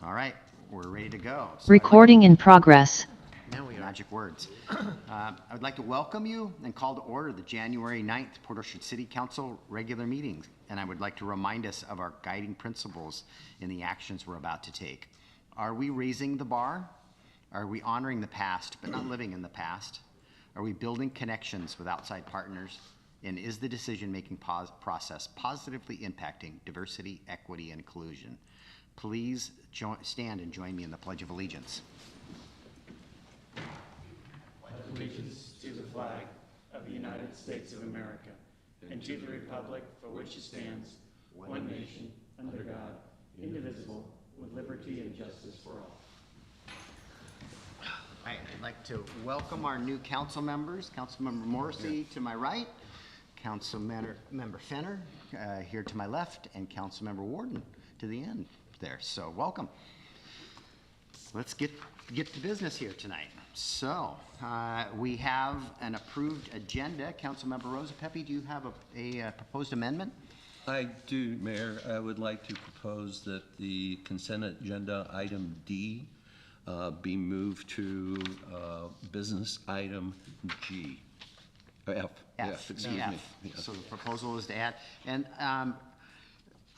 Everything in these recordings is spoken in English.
All right, we're ready to go. Recording in progress. Now we magic words. I would like to welcome you and call to order the January 9th Port Orchard City Council regular meetings. And I would like to remind us of our guiding principles in the actions we're about to take. Are we raising the bar? Are we honoring the past but not living in the past? Are we building connections with outside partners? And is the decision-making process positively impacting diversity, equity, and inclusion? Please stand and join me in the Pledge of Allegiance. Allegiance to the flag of the United States of America and to the republic for which it stands, one nation, under God, indivisible, with liberty and justice for all. All right, I'd like to welcome our new council members. Councilmember Morrissey to my right, Councilmember Fenner here to my left, and Councilmember Warden to the end there. So welcome. Let's get to business here tonight. So we have an approved agenda. Councilmember Rosa Pepe, do you have a proposed amendment? I do, Mayor. I would like to propose that the consent agenda item D be moved to business item G. F. F, Excuse me. Yes. So the proposal is to add, and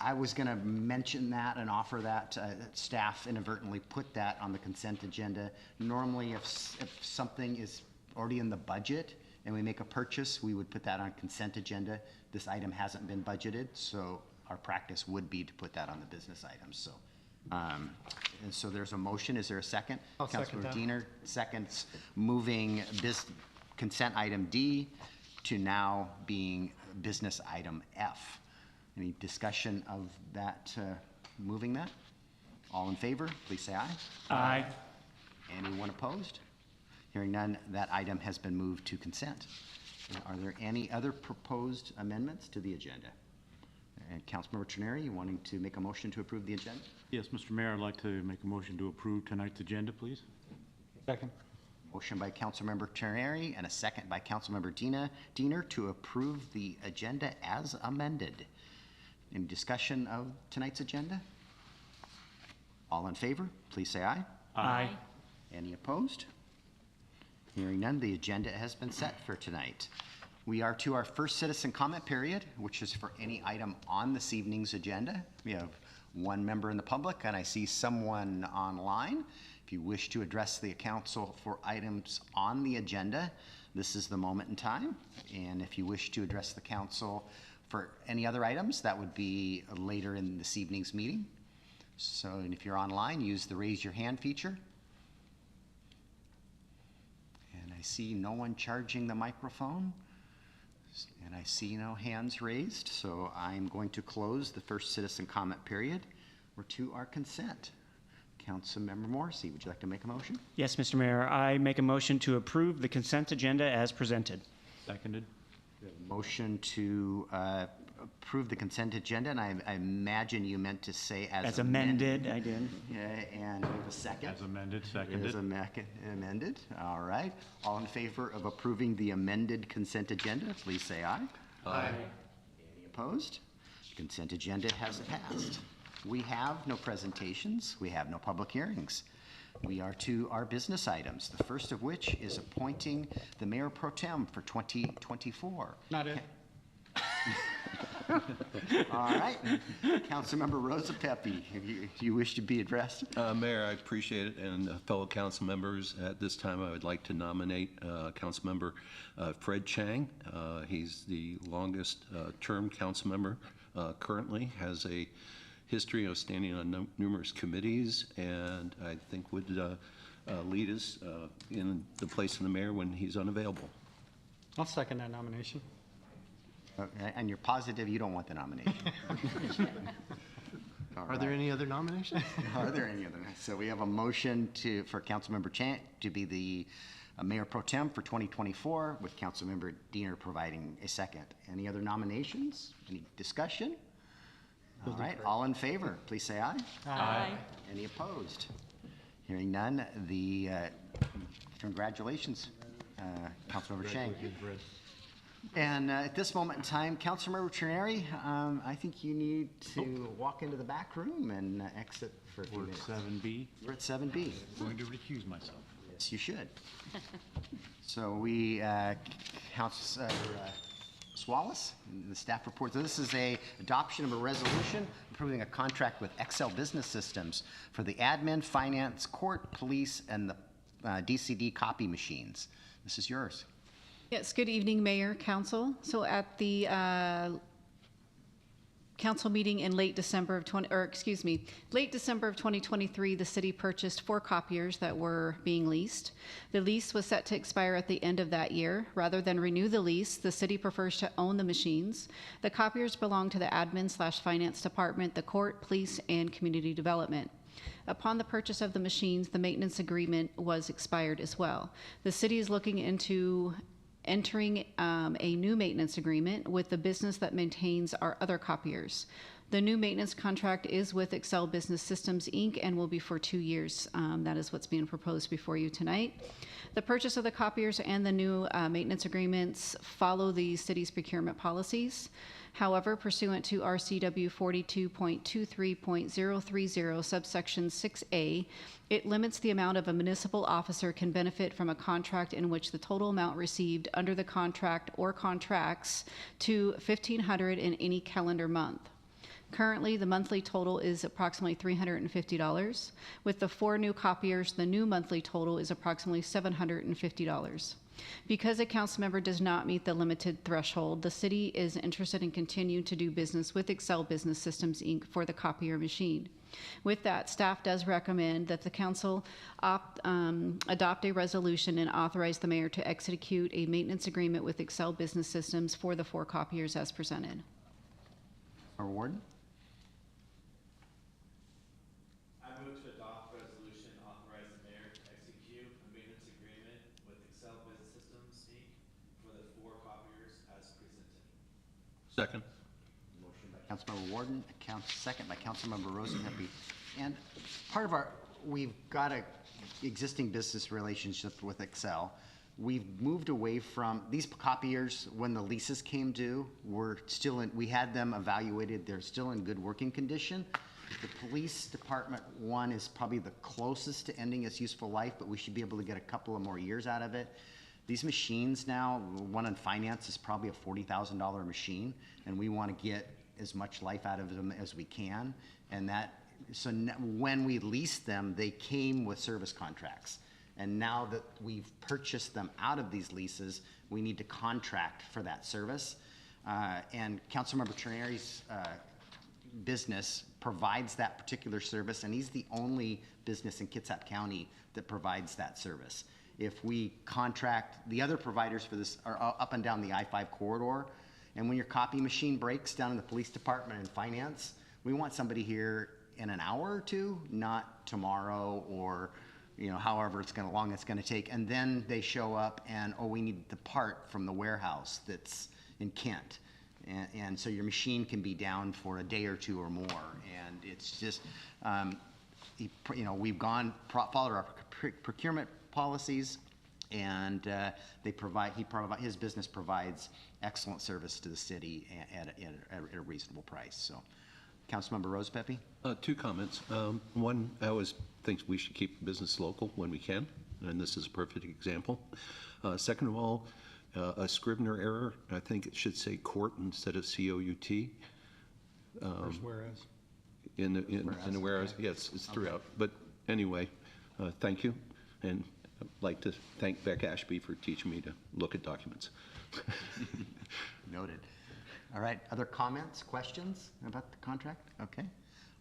I was going to mention that and offer that staff inadvertently put that on the consent agenda. Normally, if something is already in the budget and we make a purchase, we would put that on consent agenda. This item hasn't been budgeted, so our practice would be to put that on the business items. So, and so there's a motion. Is there a second? I'll second that. Councilmember Diener seconds, moving this consent item D to now being business item F. Any discussion of that, moving that? All in favor, please say aye. Aye. Anyone opposed? Hearing none, that item has been moved to consent. Are there any other proposed amendments to the agenda? And Councilmember Trenary, you wanting to make a motion to approve the agenda? Yes, Mr. Mayor, I'd like to make a motion to approve tonight's agenda, please. Second. Motion by Councilmember Trenary and a second by Councilmember Diener to approve the agenda as amended. Any discussion of tonight's agenda? All in favor, please say aye. Aye. Any opposed? Hearing none, the agenda has been set for tonight. We are to our first citizen comment period, which is for any item on this evening's agenda. We have one member in the public, and I see someone online. If you wish to address the council for items on the agenda, this is the moment in time. And if you wish to address the council for any other items, that would be later in this evening's meeting. So, and if you're online, use the raise your hand feature. And I see no one charging the microphone. And I see no hands raised, so I'm going to close the first citizen comment period. We're to our consent. Councilmember Morrissey, would you like to make a motion? Yes, Mr. Mayor, I make a motion to approve the consent agenda as presented. Seconded. Motion to approve the consent agenda, and I imagine you meant to say As amended, I did. And we have a second. As amended, As seconded. amended, all right. All in favor of approving the amended consent agenda, please say aye. Aye. Any opposed? Consent agenda has passed. We have no presentations. We have no public hearings. We are to our business items, the first of which is appointing the mayor pro tem for 2024. Not it. All right. Councilmember Rosa Pepe, if you wish to be addressed. Mayor, I appreciate it, and fellow council members, at this time I would like to nominate Councilmember Fred Chang. He's the longest term council member currently, has a history of standing on numerous committees, and I think would lead us in the place of the mayor when he's unavailable. I'll second that nomination. Okay, and you're positive you don't want the nomination? Are there any other nominations? Are there any other? So we have a motion for Councilmember Chang to be the mayor pro tem for 2024, with Councilmember Diener providing a second. Any other nominations? Any discussion? All right, all in favor, please say aye. Aye. Any opposed? Hearing none, the congratulations, Councilmember Chang. And at this moment in time, Councilmember Trenary, I think you need to walk into the back room and exit for a few We're at minutes. 7B. We're at 7B. I'm going to recuse myself. Yes, you should. So Councilor Wallace, the staff report. So this is a adoption of a resolution approving a contract with Excel Business Systems for the admin, finance, court, police, and the DCD copy machines. This is yours. Yes, good evening, Mayor, Council. So at the council meeting in late December of 2023, the city purchased 4 copiers that were being leased. The lease was set to expire at the end of that year. Rather than renew the lease, the city prefers to own the machines. The copiers belong to the admin/finance department, the court, police, and community development. Upon the purchase of the machines, the maintenance agreement was expired as well. The city is looking into entering a new maintenance agreement with the business that maintains our other copiers. The new maintenance contract is with Excel Business Systems, Inc. and will be for 2 years. That is what's being proposed before you tonight. The purchase of the copiers and the new maintenance agreements follow the city's procurement policies. However, pursuant to RCW 42.23.030 subsection 6A, it limits the amount of a municipal officer can benefit from a contract in which the total amount received under the contract or contracts to $1,500 in any calendar month. Currently, the monthly total is approximately $350. With the 4 new copiers, the new monthly total is approximately $750. Because a council member does not meet the limited threshold, the city is interested in continuing to do business with Excel Business Systems, Inc. for the copier machine. With that, staff does recommend that the council adopt a resolution and authorize the mayor to execute a maintenance agreement with Excel Business Systems for the 4 copiers as presented. Our warden? I move to adopt resolution authorizing the mayor to execute a maintenance agreement with Excel Business Systems, Inc. for the 4 copiers as presented. Second. Councilmember Warden, second by Councilmember Rosenheppe. And part of we've got a existing business relationship with Excel. We've moved away from, these copiers, when the leases came due, we had them evaluated, they're still in good working condition. The police department one is probably the closest to ending its useful life, but we should be able to get a couple of more years out of it. These machines now, one in finance is probably a $40,000 machine, and we want to get as much life out of them as we can. And so when we leased them, they came with service contracts. And now that we've purchased them out of these leases, we need to contract for that service. And Councilmember Trenary's business provides that particular service, and he's the only business in Kitsap County that provides that service. If we contract, the other providers for this are up and down the I-5 corridor, and when your copy machine breaks down in the police department and finance, we want somebody here in an hour or 2, not tomorrow or however long it's gonna take. And then they show up and, we need the part from the warehouse that's in Kent. And so your machine can be down for a day or 2 or more. And it's just, we've followed our procurement policies, and his business provides excellent service to the city at a reasonable price. So, Councilmember Rosepepe? 2 comments. One, I always think we should keep business local when we can, and this is a perfect example. Second of all, a Scrivener error. I think it should say court instead of C-O-U-T. Whereas? In the whereas, yes, it's throughout. But anyway, thank you, and I'd like to thank Beck Ashby for teaching me to look at documents. Noted. All right, other comments, questions about the contract? Okay.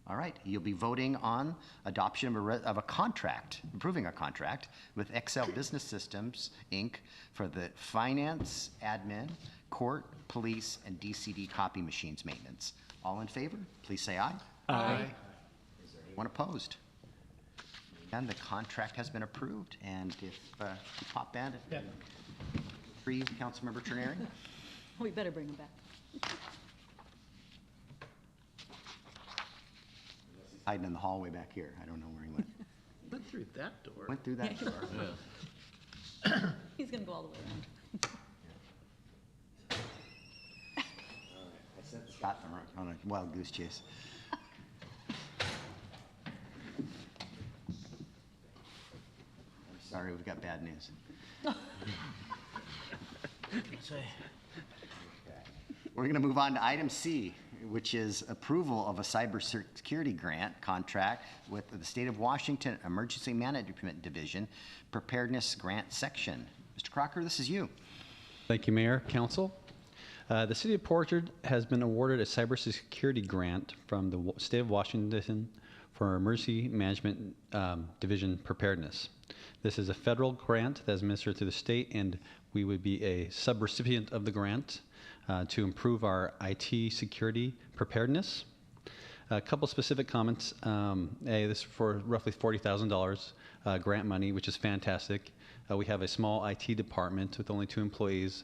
All right, you'll be voting on adoption of a contract, approving a contract with Excel Business Systems, Inc. for the finance, admin, court, police, and DCD copy machines maintenance. All in favor, please say aye. Aye. Is there anyone opposed? And the contract has been approved, and if you pop in, retrieve Councilmember Trenary. We better bring him back. Hiding in the hallway back here. I don't know where he went. Went through that door. Went through that door. He's gonna go all the way around. Scott on a wild goose chase. I'm sorry, we've got bad news. We're going to move on to item C, which is approval of a cybersecurity grant contract with the State of Washington Emergency Management Division Preparedness Grant Section. Mr. Crocker, this is you. Thank you, Mayor, Council. The City of Portland has been awarded a cybersecurity grant from the State of Washington for Emergency Management Division Preparedness. This is a federal grant that is administered through the state, and we would be a subrecipient of the grant to improve our IT security preparedness. A couple specific comments. This is for roughly $40,000 grant money, which is fantastic. We have a small IT department with only 2 employees,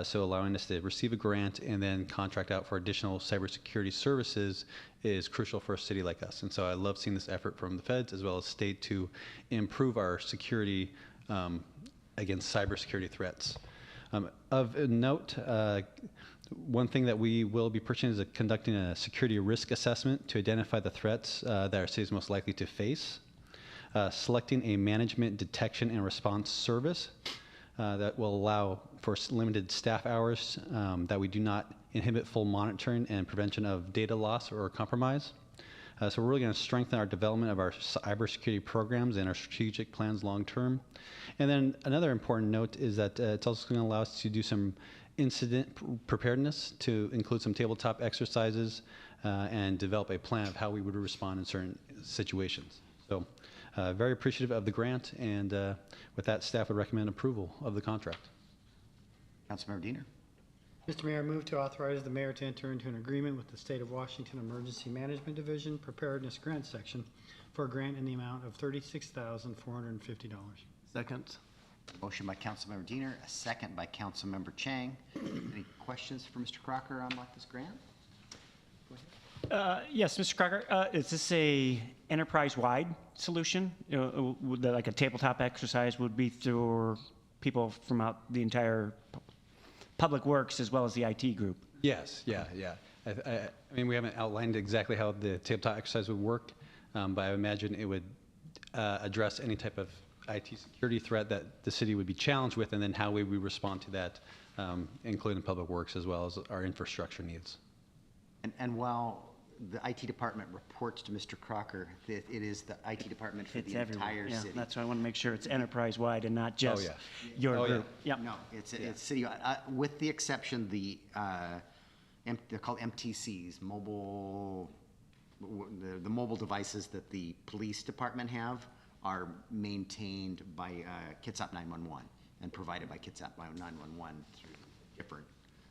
so allowing us to receive a grant and then contract out for additional cybersecurity services is crucial for a city like us. And so I love seeing this effort from the feds as well as state to improve our security against cybersecurity threats. Of note, one thing that we will be pursuing is conducting a security risk assessment to identify the threats that our city is most likely to face. Selecting a management detection and response service that will allow for limited staff hours that we do not inhibit full monitoring and prevention of data loss or compromise. So we're really going to strengthen our development of our cybersecurity programs and our strategic plans long term. And then another important note is that it's also going to allow us to do some incident preparedness, to include some tabletop exercises and develop a plan of how we would respond in certain situations. So very appreciative of the grant, and with that, staff would recommend approval of the contract. Councilmember Diener. Mr. Mayor, I move to authorize the mayor to enter into an agreement with the State of Washington Emergency Management Division Preparedness Grant Section for a grant in the amount of $36,450. Second. Motion by Councilmember Diener, a second by Councilmember Chang. Any questions for Mr. Crocker on this grant? Yes, Mr. Crocker, is this a enterprise-wide solution? Like a tabletop exercise would be for people from out the entire Public Works as well as the IT group? Yes, yeah. I mean, we haven't outlined exactly how the tabletop exercise would work, but I imagine it would address any type of IT security threat that the city would be challenged with, and then how we would respond to that, including Public Works as well as our infrastructure needs. And while the IT department reports to Mr. Crocker, it is the IT department for It's the everywhere. entire Yeah, city. That's why I want to make sure it's enterprise-wide and not just yeah. your Oh, yeah. group. Yep. No, it's city, with the exception, they're called MTCs, the mobile devices that the police department have are maintained by Kitsap 911 and provided by Kitsap 911 through different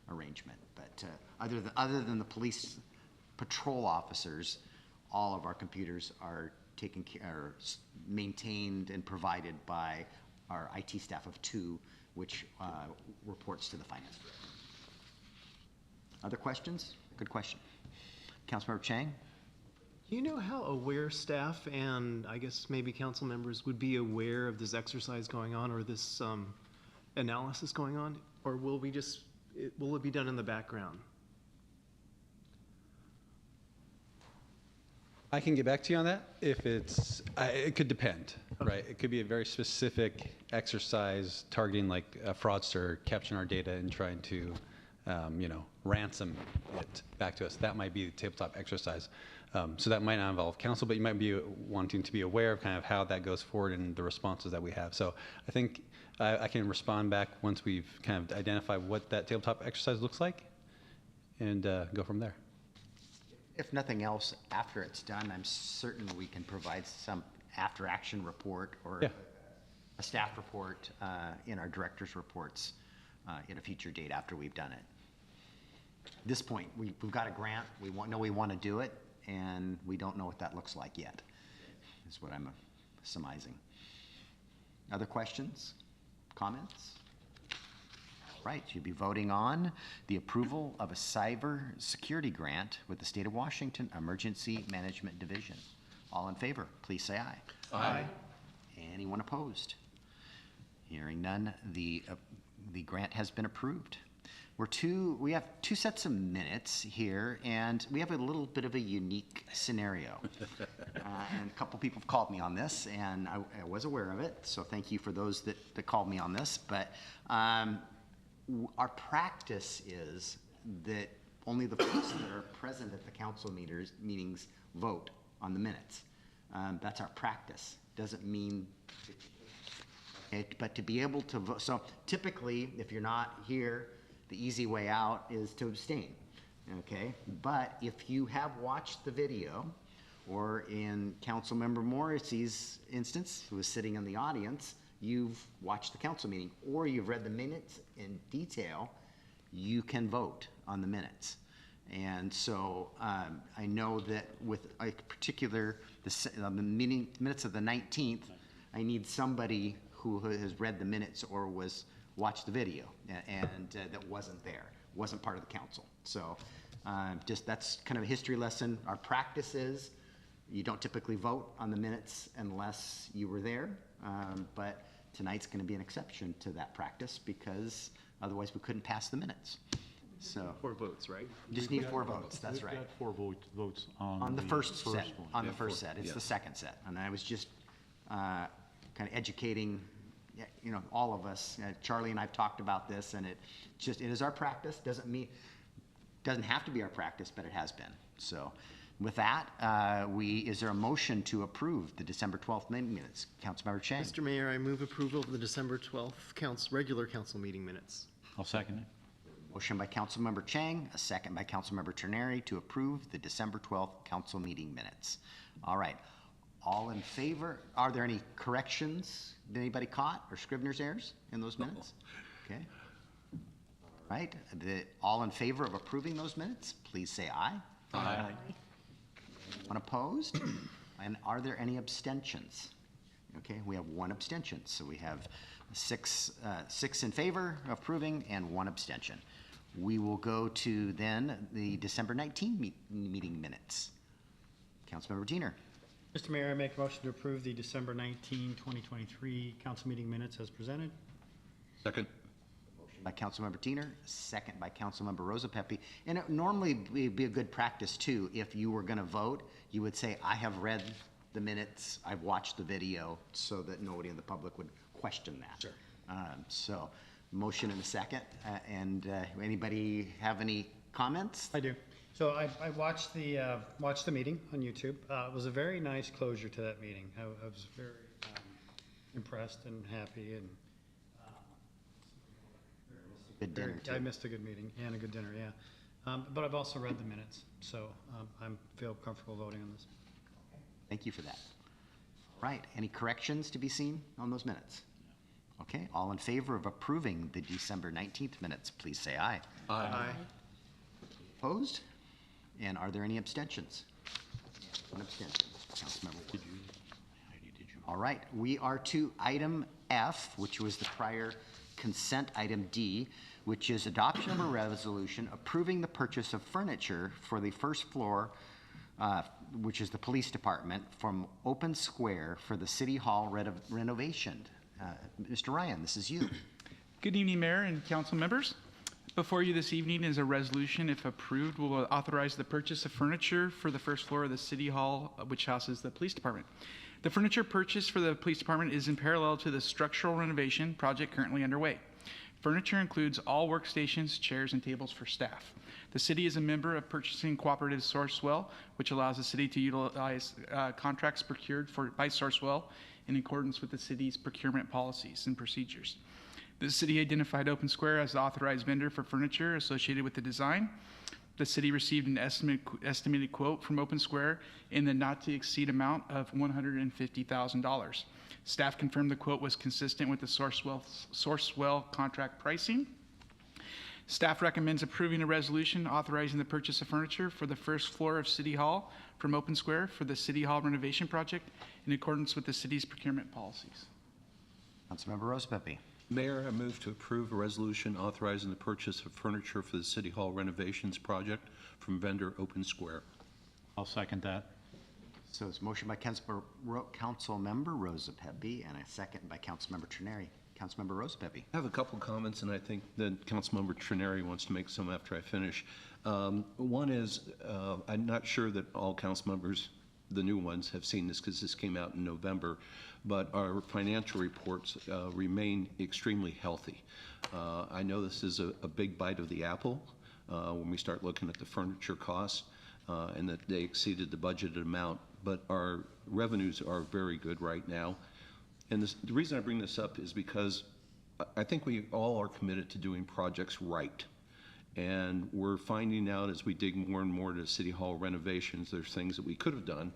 arrangement. But other than the police patrol officers, all of our computers are maintained and provided by our IT staff of 2, which reports to the finance director. Other questions? Good question. Councilmember Chang? Do you know how aware staff and I guess maybe council members would be aware of this exercise going on or this analysis going on? Or will it be done in the background? I can get back to you on that. If it could depend, right? It could be a very specific exercise targeting like a fraudster, capturing our data and trying to, ransom it back to us. That might be the tabletop exercise. So that might not involve council, but you might be wanting to be aware of kind of how that goes forward and the responses that we have. So I think I can respond back once we've kind of identified what that tabletop exercise looks like and go from there. If nothing else, after it's done, I'm certain we can provide some after-action report or Yeah. a staff report in our director's reports in a future date after we've done it. At this point, we've got a grant, we know we want to do it, and we don't know what that looks like yet, is what I'm surmising. Other questions, comments? Right, you'll be voting on the approval of a cyber security grant with the State of Washington Emergency Management Division. All in favor, please say aye. Aye. Anyone opposed? Hearing none, the grant has been approved. we have two sets of minutes here, and we have a little bit of a unique scenario. And a couple people have called me on this, and I was aware of it, so thank you for those that called me on this. But our practice is that only the folks that are present at the council meetings vote on the minutes. That's our practice. Doesn't mean, but to be able to vote. So typically, if you're not here, the easy way out is to abstain, okay? But if you have watched the video, or in Councilmember Morrissey's instance, who was sitting in the audience, you've watched the council meeting, or you've read the minutes in detail, you can vote on the minutes. And so I know that with a particular, the minutes of the 19th, I need somebody who has read the minutes or watched the video and that wasn't there, wasn't part of the council. So just that's kind of a history lesson. Our practice is you don't typically vote on the minutes unless you were there, but tonight's going to be an exception to that practice because otherwise we couldn't pass the minutes. So 4 votes, right? just need 4 votes, that's right. We've got 4 votes On the first set, one. on the first set. It's the second set. And I was just kind of educating, you know, all of us. Charlie and I've talked about this, and it is our practice. Doesn't have to be our practice, but it has been. So with that, is there a motion to approve the December 12th meeting minutes? Councilmember Chang. Mr. Mayor, I move approval of the December 12th regular council meeting minutes. I'll second it. Motion by Councilmember Chang, a second by Councilmember Terneri to approve the December 12th council meeting minutes. All right. All in favor? Are there any corrections that anybody caught or Scrivener's errors in those minutes? Okay. All right. All in favor of approving those minutes, please say aye. Aye. Anyone opposed? And are there any abstentions? Okay, we have 1 abstention. So we have 6 in favor of approving and 1 abstention. We will go to then the December 19 meeting minutes. Councilmember Diener. Mr. Mayor, I make a motion to approve the December 19, 2023 council meeting minutes as presented. Second. By Councilmember Diener, second by Councilmember Rosa Pepe. And it normally would be a good practice too, if you were gonna vote, you would say, I have read the minutes, I've watched the video, so that nobody in the public would question that. Sure. So, motion and a second, and anybody have any comments? I do. So I watched the meeting on YouTube. It was a very nice closure to that meeting. I was very impressed and happy, and Good dinner I too. missed a good meeting and a good dinner, yeah. But I've also read the minutes, so I feel comfortable voting on this. Thank you for that. All right, any corrections to be seen on those minutes? Okay, all in favor of approving the December 19th minutes, please say aye. Aye. Opposed? And are there any abstentions? 1 abstention. Councilmember Ward. All right, we are to item F, which was the prior consent item D, which is adoption of a resolution approving the purchase of furniture for the first floor, which is the police department, from Open Square for the City Hall renovation. Mr. Ryan, this is you. Good evening, Mayor and council members. Before you this evening is a resolution, if approved, will authorize the purchase of furniture for the first floor of the City Hall, which houses the police department. The furniture purchased for the police department is in parallel to the structural renovation project currently underway. Furniture includes all workstations, chairs, and tables for staff. The city is a member of Purchasing Cooperative Sourcewell, which allows the city to utilize contracts procured by Sourcewell in accordance with the city's procurement policies and procedures. The city identified Open Square as the authorized vendor for furniture associated with the design. The city received an estimated quote from Open Square in the not-to-exceed amount of $150,000. Staff confirmed the quote was consistent with the Sourcewell contract pricing. Staff recommends approving a resolution authorizing the purchase of furniture for the first floor of City Hall from Open Square for the City Hall renovation project in accordance with the city's procurement policies. Councilmember Rosa Pepe. Mayor, I move to approve a resolution authorizing the purchase of furniture for the City Hall renovations project from vendor Open Square. I'll second that. So it's motion by Councilmember Rosa Pepe and a second by Councilmember Terneri. Councilmember Rosepepe. I have a couple comments, and I think that Councilmember Trineri wants to make some after I finish. One is, I'm not sure that all council members, the new ones, have seen this because this came out in November, but our financial reports remain extremely healthy. I know this is a big bite of the apple when we start looking at the furniture costs, and that they exceeded the budgeted amount, but our revenues are very good right now. And the reason I bring this up is because I think we all are committed to doing projects right. And we're finding out as we dig more and more to City Hall renovations, there's things that we could have done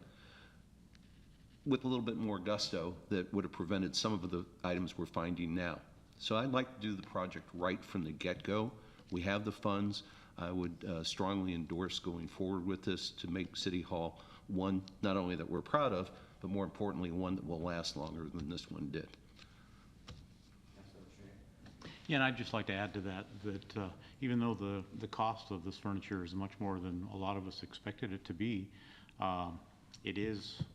with a little bit more gusto that would have prevented some of the items we're finding now. So I'd like to do the project right from the get-go. We have the funds. I would strongly endorse going forward with this to make City Hall one not only that we're proud of, but more importantly, one that will last longer than this one did. Yeah, and I'd just like to add to that, even though the cost of this furniture is much more than a lot of us expected it to be,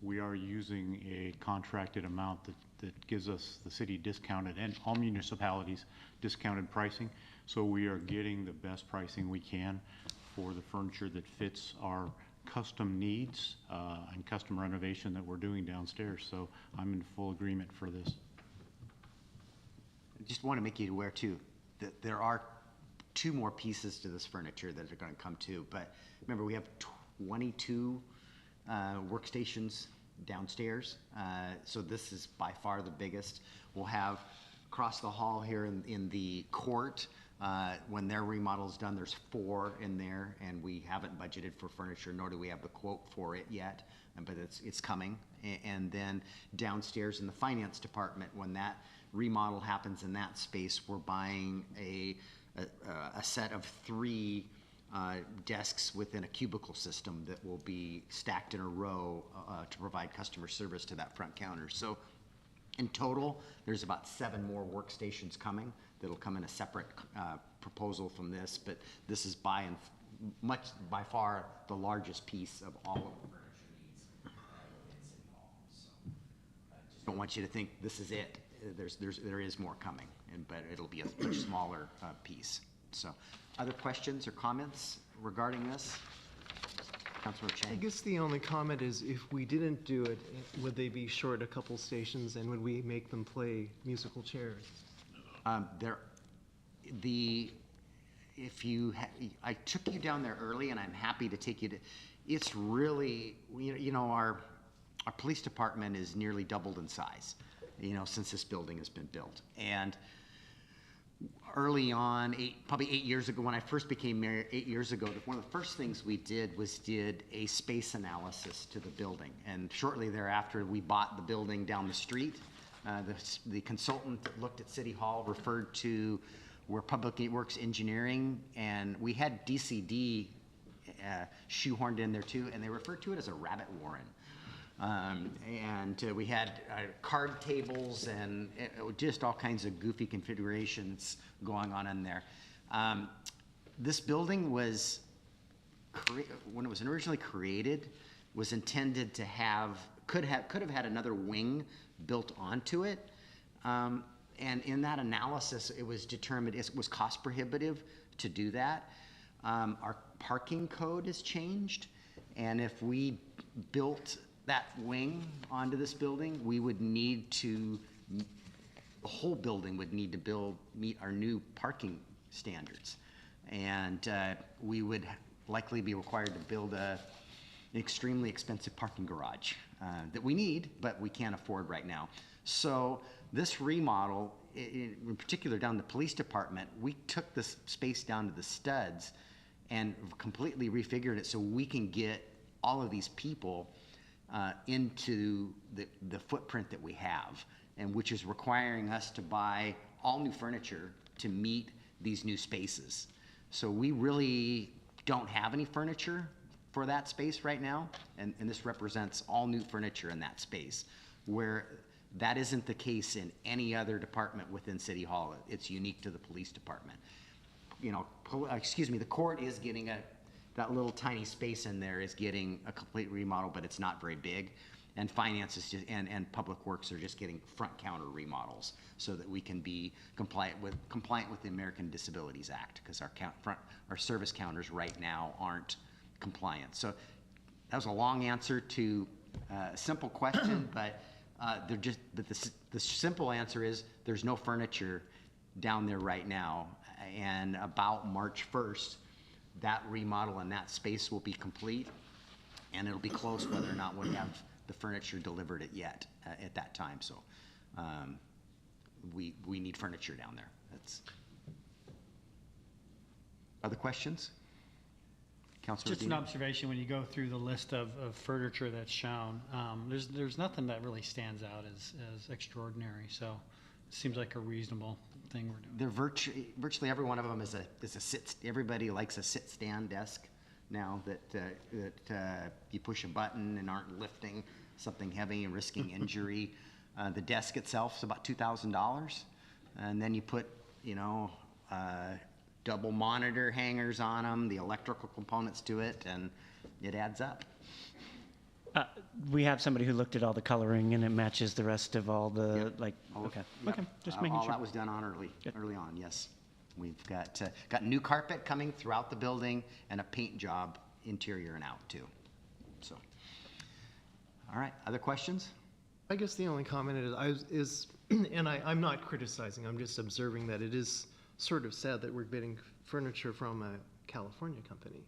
we are using a contracted amount that gives us the city discounted and all municipalities discounted pricing. So we are getting the best pricing we can for the furniture that fits our custom needs and custom renovation that we're doing downstairs. So I'm in full agreement for this. Just want to make you aware too that there are 2 more pieces to this furniture that are going to come too. But remember, we have 22 workstations downstairs. So this is by far the biggest. We'll have across the hall here in the court, when their remodel is done, there's 4 in there, and we haven't budgeted for furniture, nor do we have the quote for it yet, but it's coming. And then downstairs in the finance department, when that remodel happens in that space, we're buying a set of 3 desks within a cubicle system that will be stacked in a row to provide customer service to that front counter. So in total, there's about 7 more workstations coming that'll come in a separate proposal from this, but this is by far the largest piece of all of the furniture needs in City Hall. So I don't want you to think this is it. There is more coming, but it'll be a much smaller piece. So, other questions or comments regarding this? Councilor I Chang. guess the only comment is if we didn't do it, would they be short a couple stations and would we make them play musical chairs? I took you down there early, and I'm happy to take you to. It's really, our police department is nearly doubled in size, since this building has been built. And early on, probably 8 years ago, when I first became mayor 8 years ago, one of the first things we did was did a space analysis to the building. And shortly thereafter, we bought the building down the street. The consultant that looked at City Hall referred to where Public Works Engineering, and we had DCD shoehorned in there too, and they referred to it as a rabbit warren. We had card tables and just all kinds of goofy configurations going on in there. This building was, when it was originally created, was intended to could have had another wing built onto it. And in that analysis, it was determined it was cost prohibitive to do that. Our parking code has changed, and if we built that wing onto this building, we would need to, the whole building would need to meet our new parking standards. And we would likely be required to build an extremely expensive parking garage that we need, but we can't afford right now. So this remodel, in particular down the police department, we took this space down to the studs and completely refigured it so we can get all of these people into the footprint that we have, and which is requiring us to buy all new furniture to meet these new spaces. So we really don't have any furniture for that space right now, and this represents all new furniture in that space, where that isn't the case in any other department within City Hall. It's unique to the police department. The court is getting that little tiny space in there is getting a complete remodel, but it's not very big. and finance is just, and public works are just getting front counter remodels so that we can be compliant with the American Disabilities Act, because our service counters right now aren't compliant. So that was a long answer to a simple question, but the simple answer is there's no furniture down there right now, and about March 1st, that remodel and that space will be complete, and it'll be close whether or not we have the furniture delivered it yet at that time. So we need furniture down there. Other questions? Councilor Just an Medina? observation, when you go through the list of furniture that's shown, there's nothing that really stands out as extraordinary, so it seems like a reasonable thing we're doing. They're virtually every one of them is a sit. Everybody likes a sit-stand desk now that you push a button and aren't lifting something heavy and risking injury. The desk itself is about $2,000, and then you put double monitor hangers on them, the electrical components to it, and it adds up. We have somebody who looked at all the coloring, and it matches the rest of all the, okay, just making All sure. that was done on early on, yes. We've got new carpet coming throughout the building and a paint job interior and out too. So, all right, other questions? I guess the only comment is and I'm not criticizing, I'm just observing that it is sort of sad that we're getting furniture from a California company.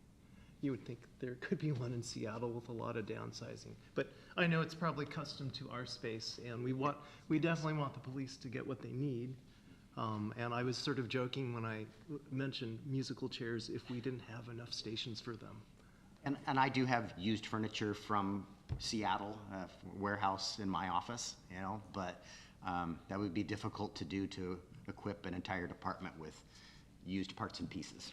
You would think there could be one in Seattle with a lot of downsizing. But I know it's probably custom to our space, and we definitely want the police to get what they need. And I was sort of joking when I mentioned musical chairs if we didn't have enough stations for them. And I do have used furniture from Seattle, warehouse in my office, but that would be difficult to do, to equip an entire department with used parts and pieces.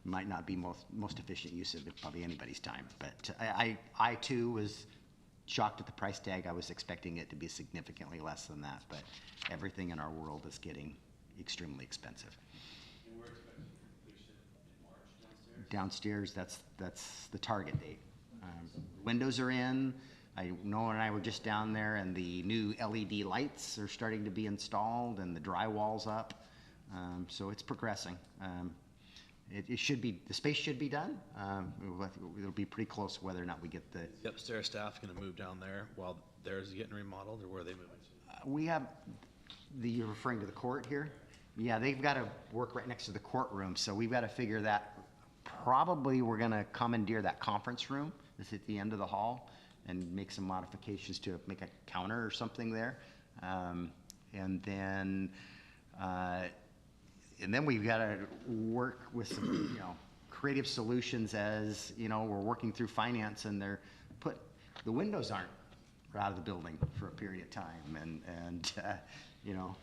Might not be most efficient use of probably anybody's time. But I too was shocked at the price tag. I was expecting it to be significantly less than that, but everything in our world is getting extremely expensive. And we're expecting completion in March downstairs? Downstairs, that's the target date. Windows are in. Noah and I were just down there, and the new LED lights are starting to be installed, and the drywall's up. So it's progressing. It should be, the space should be done. It'll be pretty close whether or not we get the. The upstairs staff gonna move down there while theirs is getting remodeled, or where are they moving to? We have, you're referring to the court here? Yeah, they've got to work right next to the courtroom, so we've got to figure that. Probably we're going to commandeer that conference room that's at the end of the hall and make some modifications to make a counter or something there. And then we've got to work with some, creative solutions as, we're working through finance, and the windows aren't out of the building for a period of time, and Going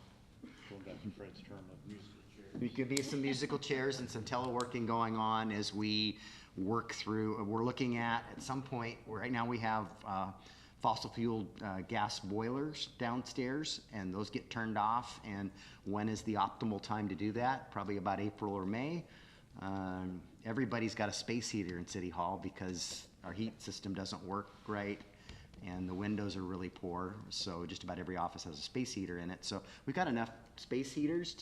back to Fred's term of musical chairs. there could be some musical chairs and some teleworking going on as we work through. We're looking at some point, right now we have fossil fuel gas boilers downstairs, and those get turned off. And when is the optimal time to do that? Probably about April or May. Everybody's got a space heater in City Hall because our heat system doesn't work right, and the windows are really poor. So just about every office has a space heater in it. So we've got enough space heaters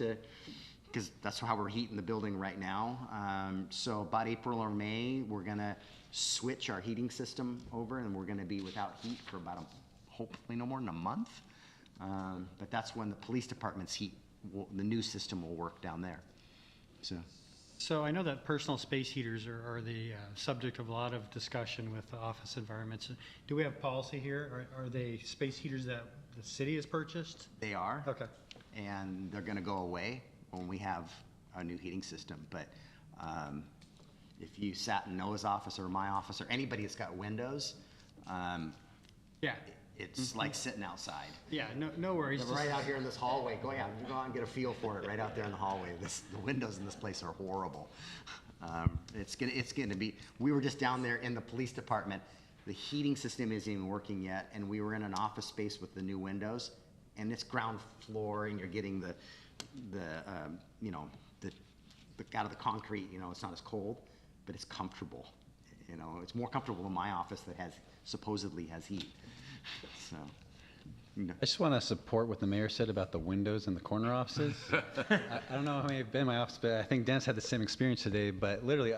because that's how we're heating the building right now. So about April or May, we're gonna switch our heating system over, and we're gonna be without heat for about hopefully no more than a month. But that's when the police department's the new system will work down there. So I know that personal space heaters are the subject of a lot of discussion with the office environments. Do we have policy here? Are they space heaters that the city has purchased? They are. Okay. And they're gonna go away when we have a new heating system. But if you sat in Noah's office or my office or anybody that's got windows, Yeah. it's like sitting outside. Yeah, no worries. They're right out here in this hallway. Go out and get a feel for it right out there in the hallway. The windows in this place are horrible. It's gonna be. We were just down there in the police department. The heating system isn't even working yet, and we were in an office space with the new windows, and it's ground floor, and you're getting the out of the concrete. It's not as cold, but it's comfortable. It's more comfortable than my office that has supposedly has heat. So, no. I just want to support what the mayor said about the windows in the corner offices. I don't know how many have been in my office, but I think Dennis had the same experience today. But literally,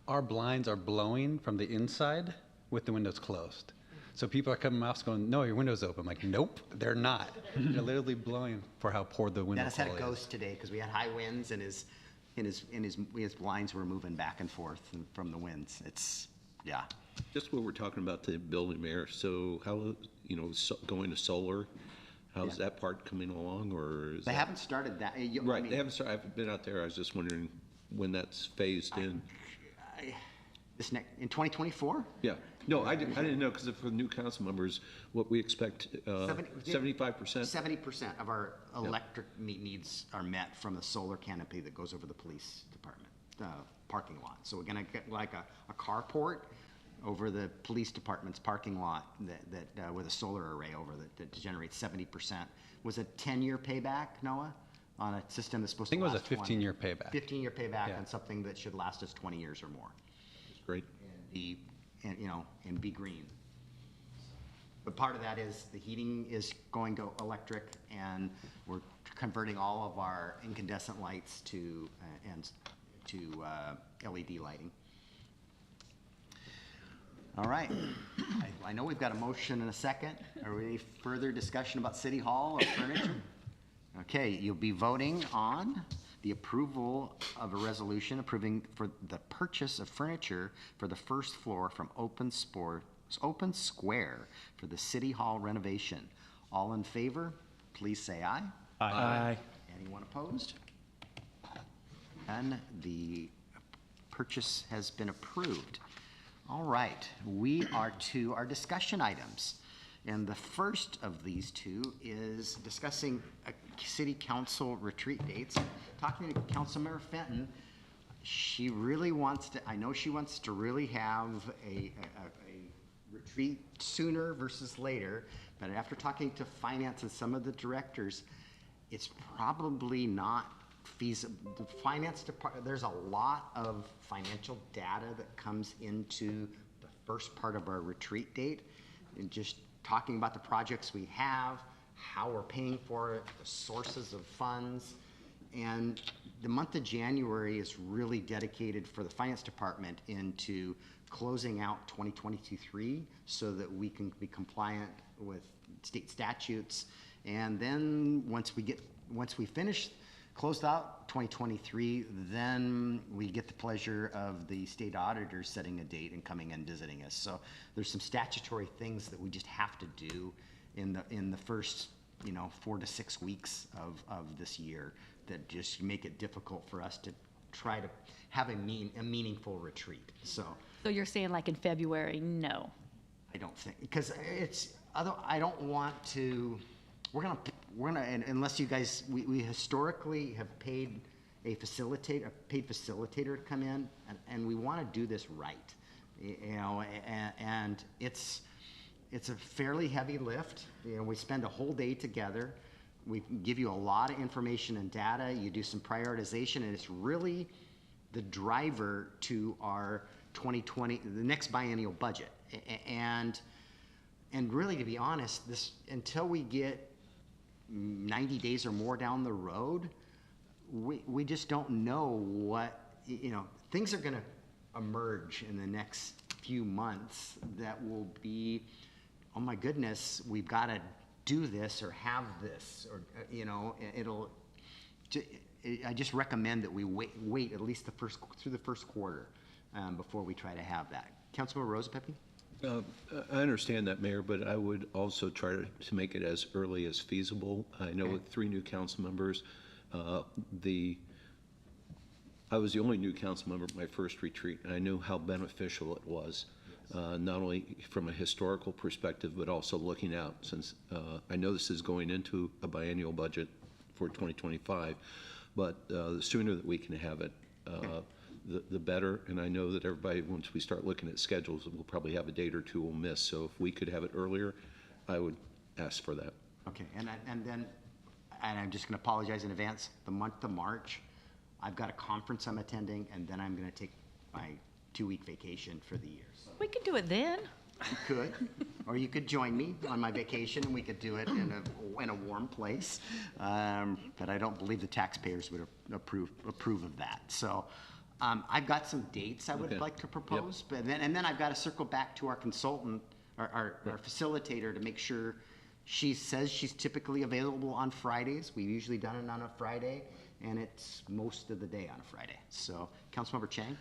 our blinds are blowing from the inside with the windows closed. So people are coming in my office going, "No, your window's open." I'm like, "Nope, they're not." They're literally blowing for how poor the window Dennis had a quality is. ghost today because we had high winds and his blinds were moving back and forth from the winds. It's, yeah. Just what we're talking about the building, Mayor, so how, going to solar, how's that part coming along, or is They that? haven't started that. Right, they haven't started, I haven't been out there, I was just wondering when that's phased in. In 2024? Yeah, no, I didn't know, because for new council members, what we expect, 75%? 70% of our electric needs are met from the solar canopy that goes over the police department, parking lot. So we're gonna get like a carport over the police department's parking lot that with a solar array over that generates 70%. Was it 10-year payback, Noah, on a system that's supposed to last I think it was a 15-year payback. 15-year payback Yeah. on something that should last us 20 years or more. Great. And be green. But part of that is the heating is going to electric, and we're converting all of our incandescent lights to LED lighting. All right. I know we've got a motion and a second. Are we any further discussion about City Hall or furniture? Okay, you'll be voting on the approval of a resolution approving for the purchase of furniture for the first floor from Open Square for the City Hall renovation. All in favor, please say aye. Aye. Anyone opposed? And the purchase has been approved. All right, we are to our discussion items. And the first of these two is discussing city council retreat dates. Talking to Councilmember Fenton, she really wants to, I know she wants to really have a retreat sooner versus later, but after talking to finance and some of the directors, it's probably not feasible. The finance department, there's a lot of financial data that comes into the first part of our retreat date, and just talking about the projects we have, how we're paying for it, the sources of funds. And the month of January is really dedicated for the finance department into closing out 2022-3 so that we can be compliant with state statutes. And then once we finish, closed out 2023, then we get the pleasure of the state auditors setting a date and coming and visiting us. So there's some statutory things that we just have to do in the first 4 to 6 weeks of this year that just make it difficult for us to try to have a meaningful retreat. So you're saying like in February, no? I don't think, because I don't want to, we're gonna, and unless you guys, we historically have paid paid facilitator to come in, and we want to do this right, and it's a fairly heavy lift. We spend a whole day together. We give you a lot of information and data. You do some prioritization, and it's really the driver to our 2020, the next biennial budget. And really, to be honest, this until we get 90 days or more down the road, we just don't know what, things are going to emerge in the next few months that will be, oh my goodness, we've got to do this or have this, or, I just recommend that we wait at least through the first quarter before we try to have that. Councilmember Rosa Pepe? I understand that, Mayor, but I would also try to make it as early as feasible. I know with 3 new council members, I was the only new council member at my first retreat, and I knew how beneficial it was, not only from a historical perspective, but also looking out, since I know this is going into a biennial budget for 2025, but the sooner that we can have it, the better. And I know that everybody, once we start looking at schedules, we'll probably have a date or two we'll miss. So if we could have it earlier, I would ask for that. Okay, and I'm just going to apologize in advance. The month of March, I've got a conference I'm attending, and then I'm going to take my 2-week vacation for the year. So We can do it then. You could, or you could join me on my vacation and we could do it in a warm place. But I don't believe the taxpayers would approve of that. So I've got some dates I would Okay. like to propose, but then I've got to circle back to our consultant, our facilitator, to make sure she says she's typically available on Fridays. We've usually done it on a Friday, and it's most of the day on a Friday. So, Councilmember Chang?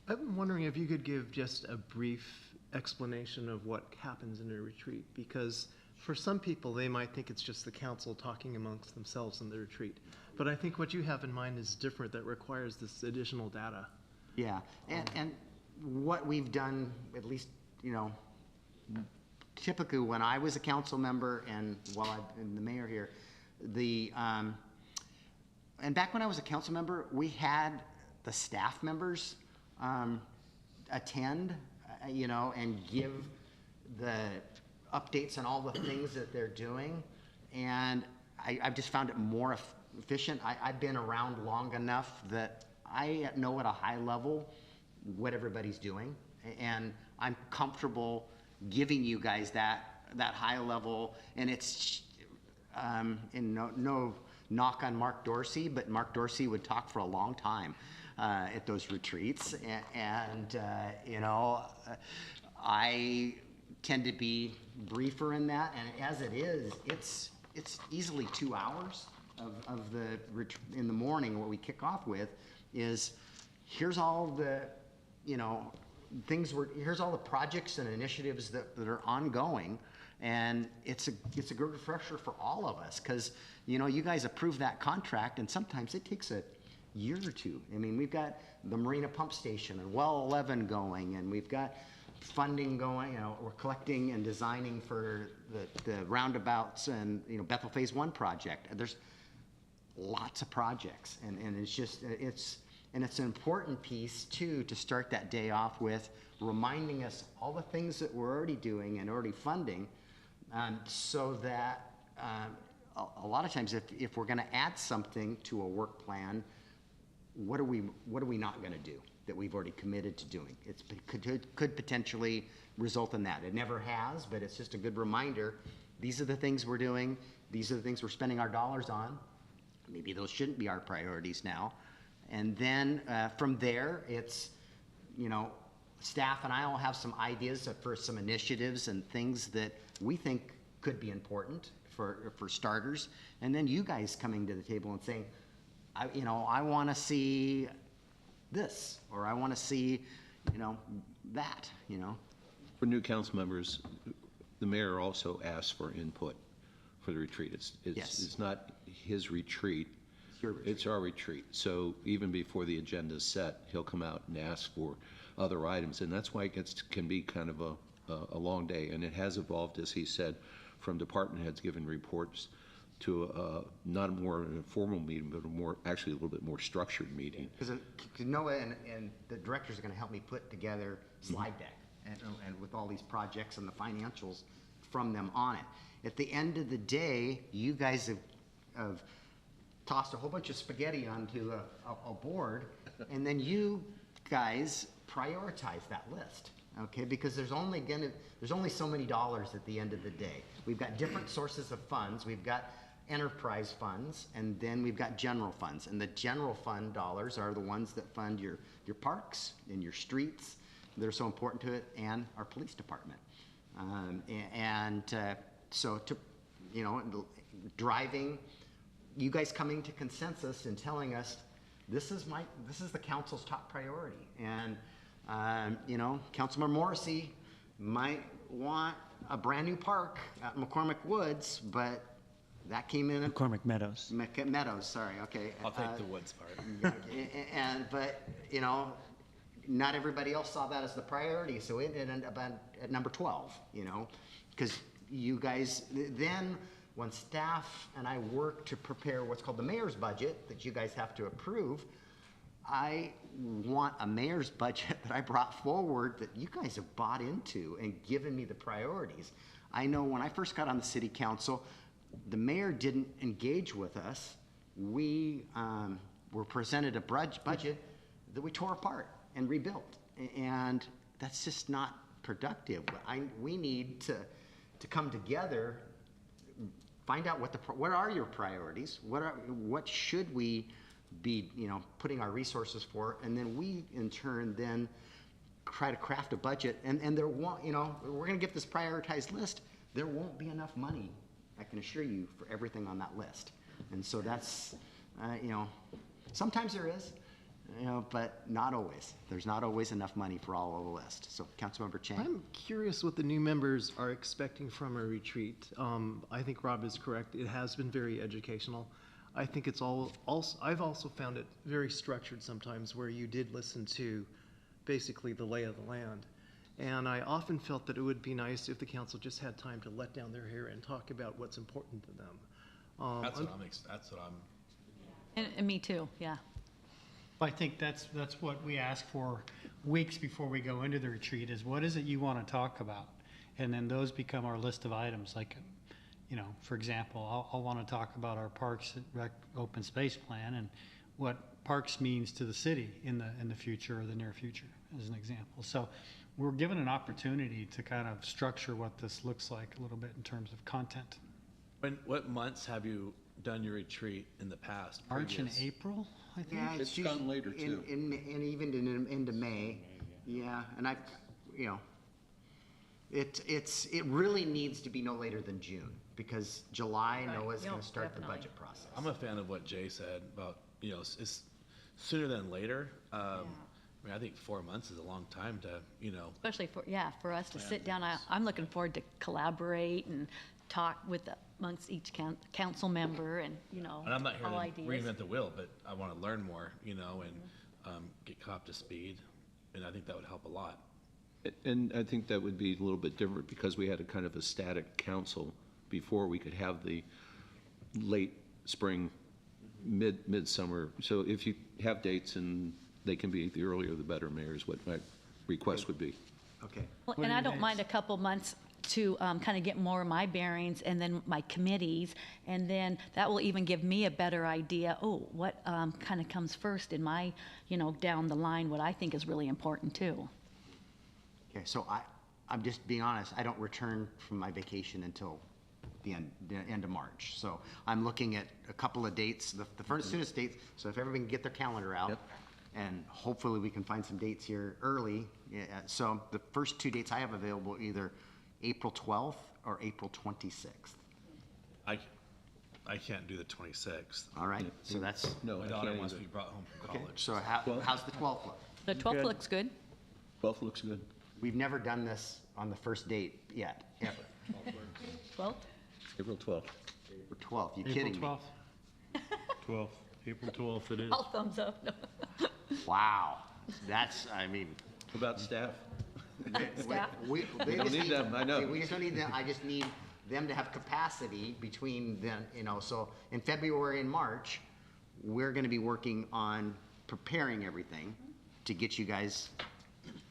I'm wondering if you could give just a brief explanation of what happens in a retreat, because for some people, they might think it's just the council talking amongst themselves in the retreat. But I think what you have in mind is different, that requires this additional data. Yeah, and what we've done, at least, typically when I was a council member and while I've been the mayor here, and back when I was a council member, we had the staff members attend, and give the updates on all the things that they're doing. And I've just found it more efficient. I've been around long enough that I know at a high level what everybody's doing. And I'm comfortable giving you guys that high level. And it's, no knock on Mark Dorsey, but Mark Dorsey would talk for a long time at those retreats. And I tend to be briefer in that. And as it is, it's easily 2 hours of in the morning. What we kick off with is, here's all the, here's all the projects and initiatives that are ongoing. And it's a good refresher for all of us, because, you guys approve that contract, and sometimes it takes a year or two. I mean, we've got the Marina Pump Station and Well 11 going, and we've got funding going. We're collecting and designing for the roundabouts and, Bethel Phase 1 project. There's lots of projects, and it's just, it's an important piece too, to start that day off with reminding us all the things that we're already doing and already funding, so that a lot of times if we're going to add something to a work plan, what are we not going to do that we've already committed to doing? It could potentially result in that. It never has, but it's just a good reminder. These are the things we're doing. These are the things we're spending our dollars on. Maybe those shouldn't be our priorities now. And then from there, it's, staff and I all have some ideas for some initiatives and things that we think could be important for starters. And then you guys coming to the table and saying, I want to see this, or I want to see, that, For new council members, the mayor also asked for input for the retreat. It's not his retreat. It's our retreat. So even before the agenda's set, he'll come out and ask for other items. And that's why it can be kind of a long day. And it has evolved, as he said, from department heads giving reports to not more an informal meeting, but actually a little bit more structured meeting. Because Noah and the directors are going to help me put together slide deck and with all these projects and the financials from them on it. At the end of the day, you guys have tossed a whole bunch of spaghetti onto a board, and then you guys prioritize that list, okay? Because there's only so many dollars at the end of the day. We've got different sources of funds. We've got enterprise funds, and then we've got general funds. And the general fund dollars are the ones that fund your parks and your streets. They're so important to it, and our police department. So driving, you guys coming to consensus and telling us this is the council's top priority. And Councilmember Morrissey might want a brand new park at McCormick Woods, but that came in at McCormick Meadows. Meadows, sorry, okay. I'll take the woods part. But not everybody else saw that as the priority, so it ended up at number 12, because you guys, then when staff and I work to prepare what's called the mayor's budget that you guys have to approve, I want a mayor's budget that I brought forward that you guys have bought into and given me the priorities. I know when I first got on the city council, the mayor didn't engage with us. We were presented a budget that we tore apart and rebuilt. And that's just not productive. We need to come together, find out what are your priorities, what should we be, putting our resources for, and then we in turn then try to craft a budget, and there won't, we're gonna get this prioritized list, there won't be enough money, I can assure you, for everything on that list. And so that's, sometimes there is, but not always. There's not always enough money for all of the list. So Councilmember Chang. I'm curious what the new members are expecting from a retreat. I think Rob is correct. It has been very educational. I think it's I've also found it very structured sometimes, where you did listen to basically the lay of the land. And I often felt that it would be nice if the council just had time to let down their hair and talk about what's important to them. That's what I'm. And me too, yeah. I think that's what we ask for weeks before we go into the retreat, is what is it you want to talk about? And then those become our list of items. Like, for example, I'll want to talk about our Parks and Rec open space plan and what parks means to the city in the future or the near future, as an example. So we're given an opportunity to kind of structure what this looks like a little bit in terms of content. What months have you done your retreat in the past? March and previous? April, I think. Yeah, It's usually gone later, too. And even into May. Yeah, and it really needs to be no later than June, because July, Right. Noah's Yep, gonna start the definitely. budget process. I'm a fan of what Jay said about, it's sooner than later. I think 4 months is a long time to, Especially for us to sit down. I'm looking forward to collaborate and talk amongst each council member and, and I'm not here all to ideas. reinvent the wheel, but I want to learn more, and get caught up to speed. And I think that would help a lot. And I think that would be a little bit different because we had a kind of a static council before we could have the late spring, midsummer. So if you have dates and they can be the earlier the better, Mayor, is what my request would be. Okay. Well, and I don't mind a couple months to kind of get more of my bearings and then my committees, and then that will even give me a better idea, what kind of comes first in my, down the line, what I think is really important too. Okay, so I'm just being honest, I don't return from my vacation until the end of March. So I'm looking at a couple of dates, the first soonest dates, so if everybody can get their calendar out. Yep. And hopefully we can find some dates here early. Yeah, so the first two dates I have available, either April 12th or April 26th. I can't do the 26th. All right, so that's, No, My I daughter can't wants to either. be brought home from okay, college. so how's the 12th look? The 12th looks good. 12th looks good. We've never done this on the first date yet, ever. 12th? April 12th. For 12th, you April kidding me? 12th. 12th, April 12th it is. All thumbs up. Wow, that's, I mean. What about staff? Staff? They don't just need them, I know. We just don't need them, I just need them to have capacity between then, so in February and March, we're gonna be working on preparing everything to get you guys,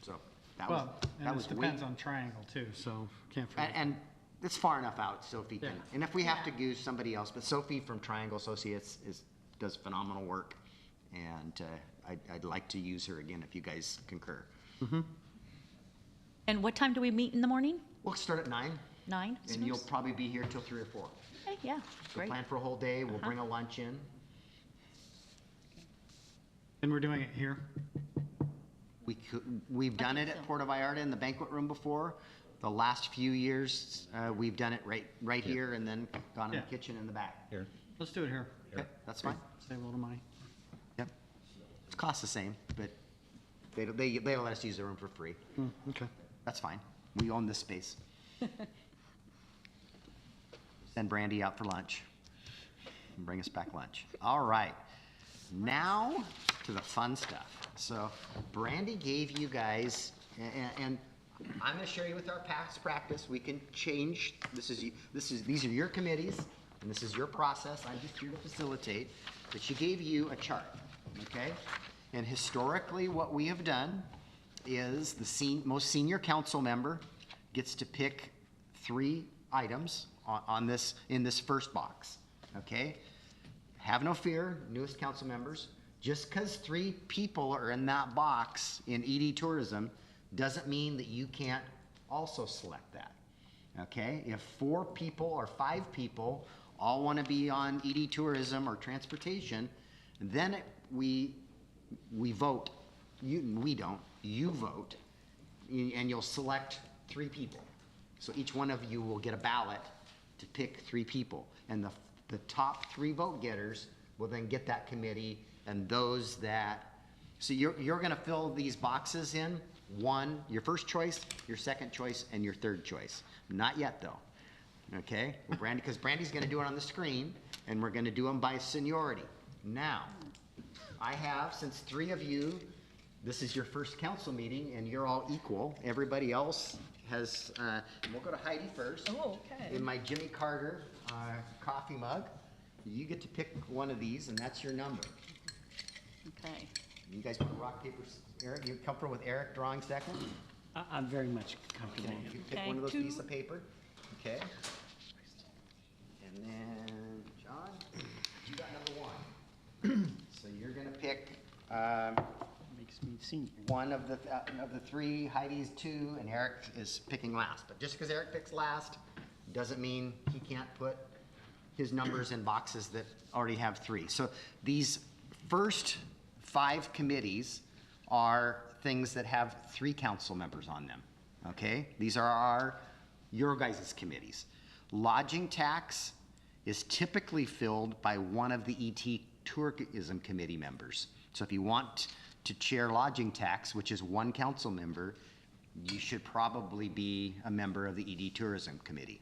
so that was, Well, that and was this depends on Triangle too, so can't forget. And it's far enough out, Sophie can, Yeah. and if we have to use somebody else, but Sophie from Triangle Associates does phenomenal work, and I'd like to use her again if you guys concur. And what time do we meet in the morning? We'll start at 9, 9? and you'll probably be here till 3 or 4. Okay, yeah, So great. plan for a whole day, we'll bring a lunch in. And we're doing it here? We've done it think at so. Puerto Vallarta in the banquet room before. The last few years, we've done it right here and then gone in the Yeah. kitchen in the back. Here. Let's do it here. Okay, that's fine. Save a little money. Yep. It costs the same, but they let us use the room for free. Okay. That's fine. We own this space. Send Brandy out for lunch and bring us back lunch. All right. Now to the fun stuff. So Brandy gave you guys, and I'm going to share you with our past practice. We can change. These are your committees, and this is your process. I'm just here to facilitate. But she gave you a chart, okay? And historically, what we have done is the most senior council member gets to pick 3 items in this first box, okay? Have no fear, newest council members. Just because 3 people are in that box in ED tourism doesn't mean that you can't also select that. Okay, if 4 people or 5 people all want to be on ED tourism or transportation, then we vote. We don't. You vote, and you'll select 3 people. So each one of you will get a ballot to pick 3 people, and the top 3 vote getters will then get that committee, and those that. So you're going to fill these boxes in. 1, your first choice, your second choice, and your third choice. Not yet, though. Okay? Because Brandy's going to do it on the screen, and we're going to do them by seniority. Now, I have, since 3 of you, this is your first council meeting, and you're all equal. Everybody else has, we'll go to Heidi first. Oh, okay. In my Jimmy Carter coffee mug, you get to pick one of these, and that's your number. Okay. You guys want to rock, paper, Eric? You comfortable with Eric drawing second? I'm very much comfortable. Okay, you pick Okay, one of those 2. pieces of paper. Okay. And then, John, you got number 1. So you're gonna pick Makes me senior. one of the 3. Heidi's 2, and Eric is picking last. But just because Eric picks last doesn't mean he can't put his numbers in boxes that already have 3. So these first 5 committees are things that have 3 council members on them, okay? These are your guys' committees. Lodging tax is typically filled by one of the ET tourism committee members. So if you want to chair lodging tax, which is 1 council member, you should probably be a member of the ED tourism committee,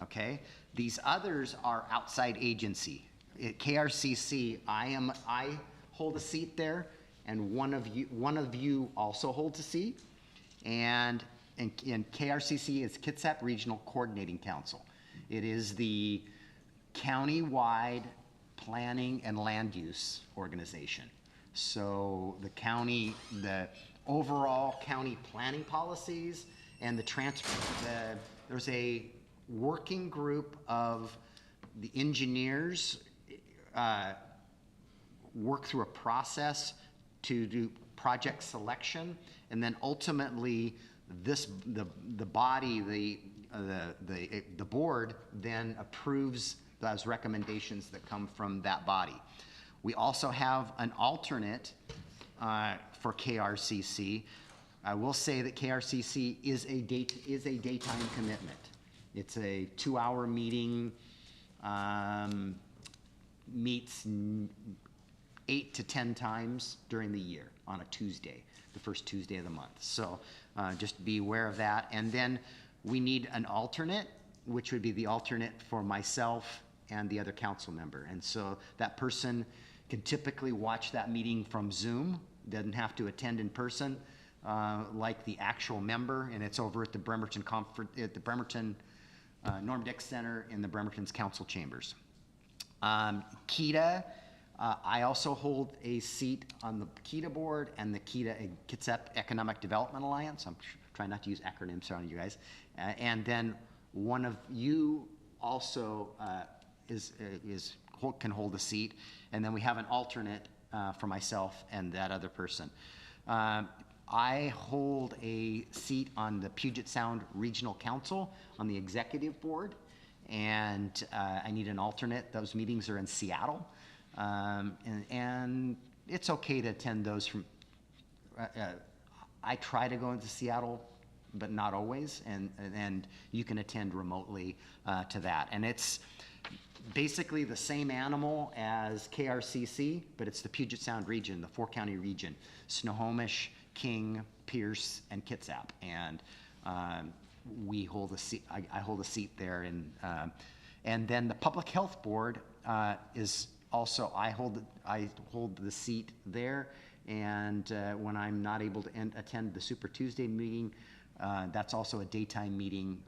okay? These others are outside agency. At KRCC, I hold a seat there, and one of you also holds a seat. And KRCC is Kitsap Regional Coordinating Council. It is the county-wide planning and land use organization. So the overall county planning policies and there's a working group of the engineers work through a process to do project selection, and then ultimately the board then approves those recommendations that come from that body. We also have an alternate for KRCC. I will say that KRCC is a daytime commitment. It's a 2-hour meeting, meets 8 to 10 times during the year on a Tuesday, the first Tuesday of the month. So just be aware of that. And then we need an alternate, which would be the alternate for myself and the other council member. And so that person can typically watch that meeting from Zoom, doesn't have to attend in person like the actual member, and it's over at the Bremerton Norm Dix Center in the Bremerton's council chambers. KEDA, I also hold a seat on the KEDA board and the KEDA Kitsap Economic Development Alliance. I'm trying not to use acronyms around you guys. And then one of you also can hold a seat. And then we have an alternate for myself and that other person. I hold a seat on the Puget Sound Regional Council on the executive board, and I need an alternate. Those meetings are in Seattle. And it's okay to attend those from, I try to go into Seattle, but not always, and you can attend remotely to that. And it's basically the same animal as KRCC, but it's the Puget Sound region, the 4-county region, Snohomish, King, Pierce, and Kitsap. And we hold a seat, I hold a seat there. And then the Public Health Board is also, I hold the seat there, and when I'm not able to attend the Super Tuesday meeting, that's also a daytime meeting,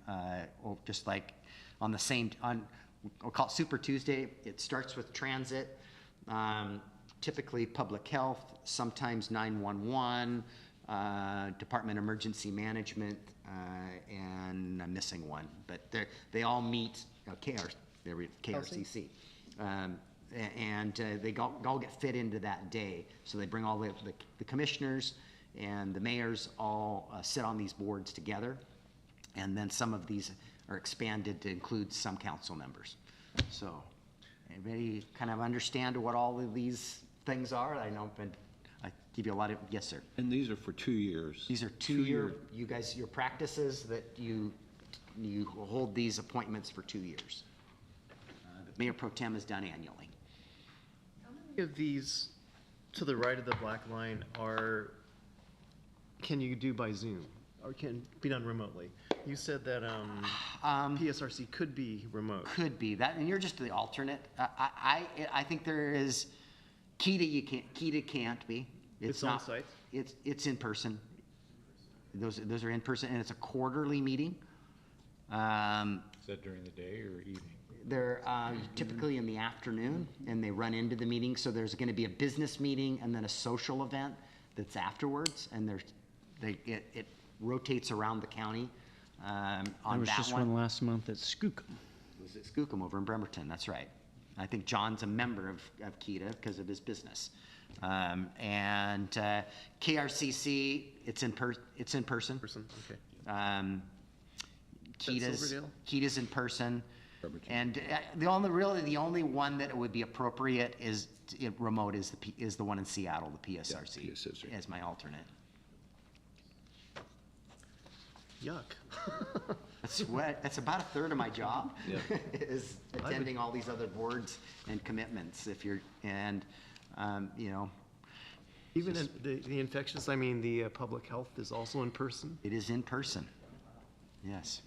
just like on the same, we'll call it Super Tuesday. It starts with transit, typically public health, sometimes 911, Department of Emergency Management, and I'm missing one, but they all meet, KRCC. And they all get fit into that day. So they bring all the commissioners and the mayors all sit on these boards together. And then some of these are expanded to include some council members. So, everybody kind of understand what all of these things are? I know, but I give you a lot of, yes, sir. And these are for 2 years. These are two-year, you guys, your practices that you hold these appointments for 2 years. The Mayor Pro Tem is done annually. Of these to the right of the black line can you do by Zoom or can be done remotely? You said that PSRC could be remote. Could be that, and you're just the alternate. I think there is, Keita can't be. It's not- on site? It's in person. Those are in person, and it's a quarterly meeting. Is that during the day or evening? They're typically in the afternoon, and they run into the meeting, so there's gonna be a business meeting and then a social event that's afterwards, and it rotates around the county on that one. There was just one last month at Skookum. It was at Skookum over in Bremerton, that's right. I think John's a member of KETA because of his business. And KRCC, it's in person. Okay. KETA's Silverdale? in person. And the only one that would be appropriate is remote is the one in Seattle, the PSRC, PSRC. as my alternate. Yuck. That's about a third of my job, Yeah. is attending all these other boards and commitments. Even the infectious, the public health is also in person? It is in person. Yes.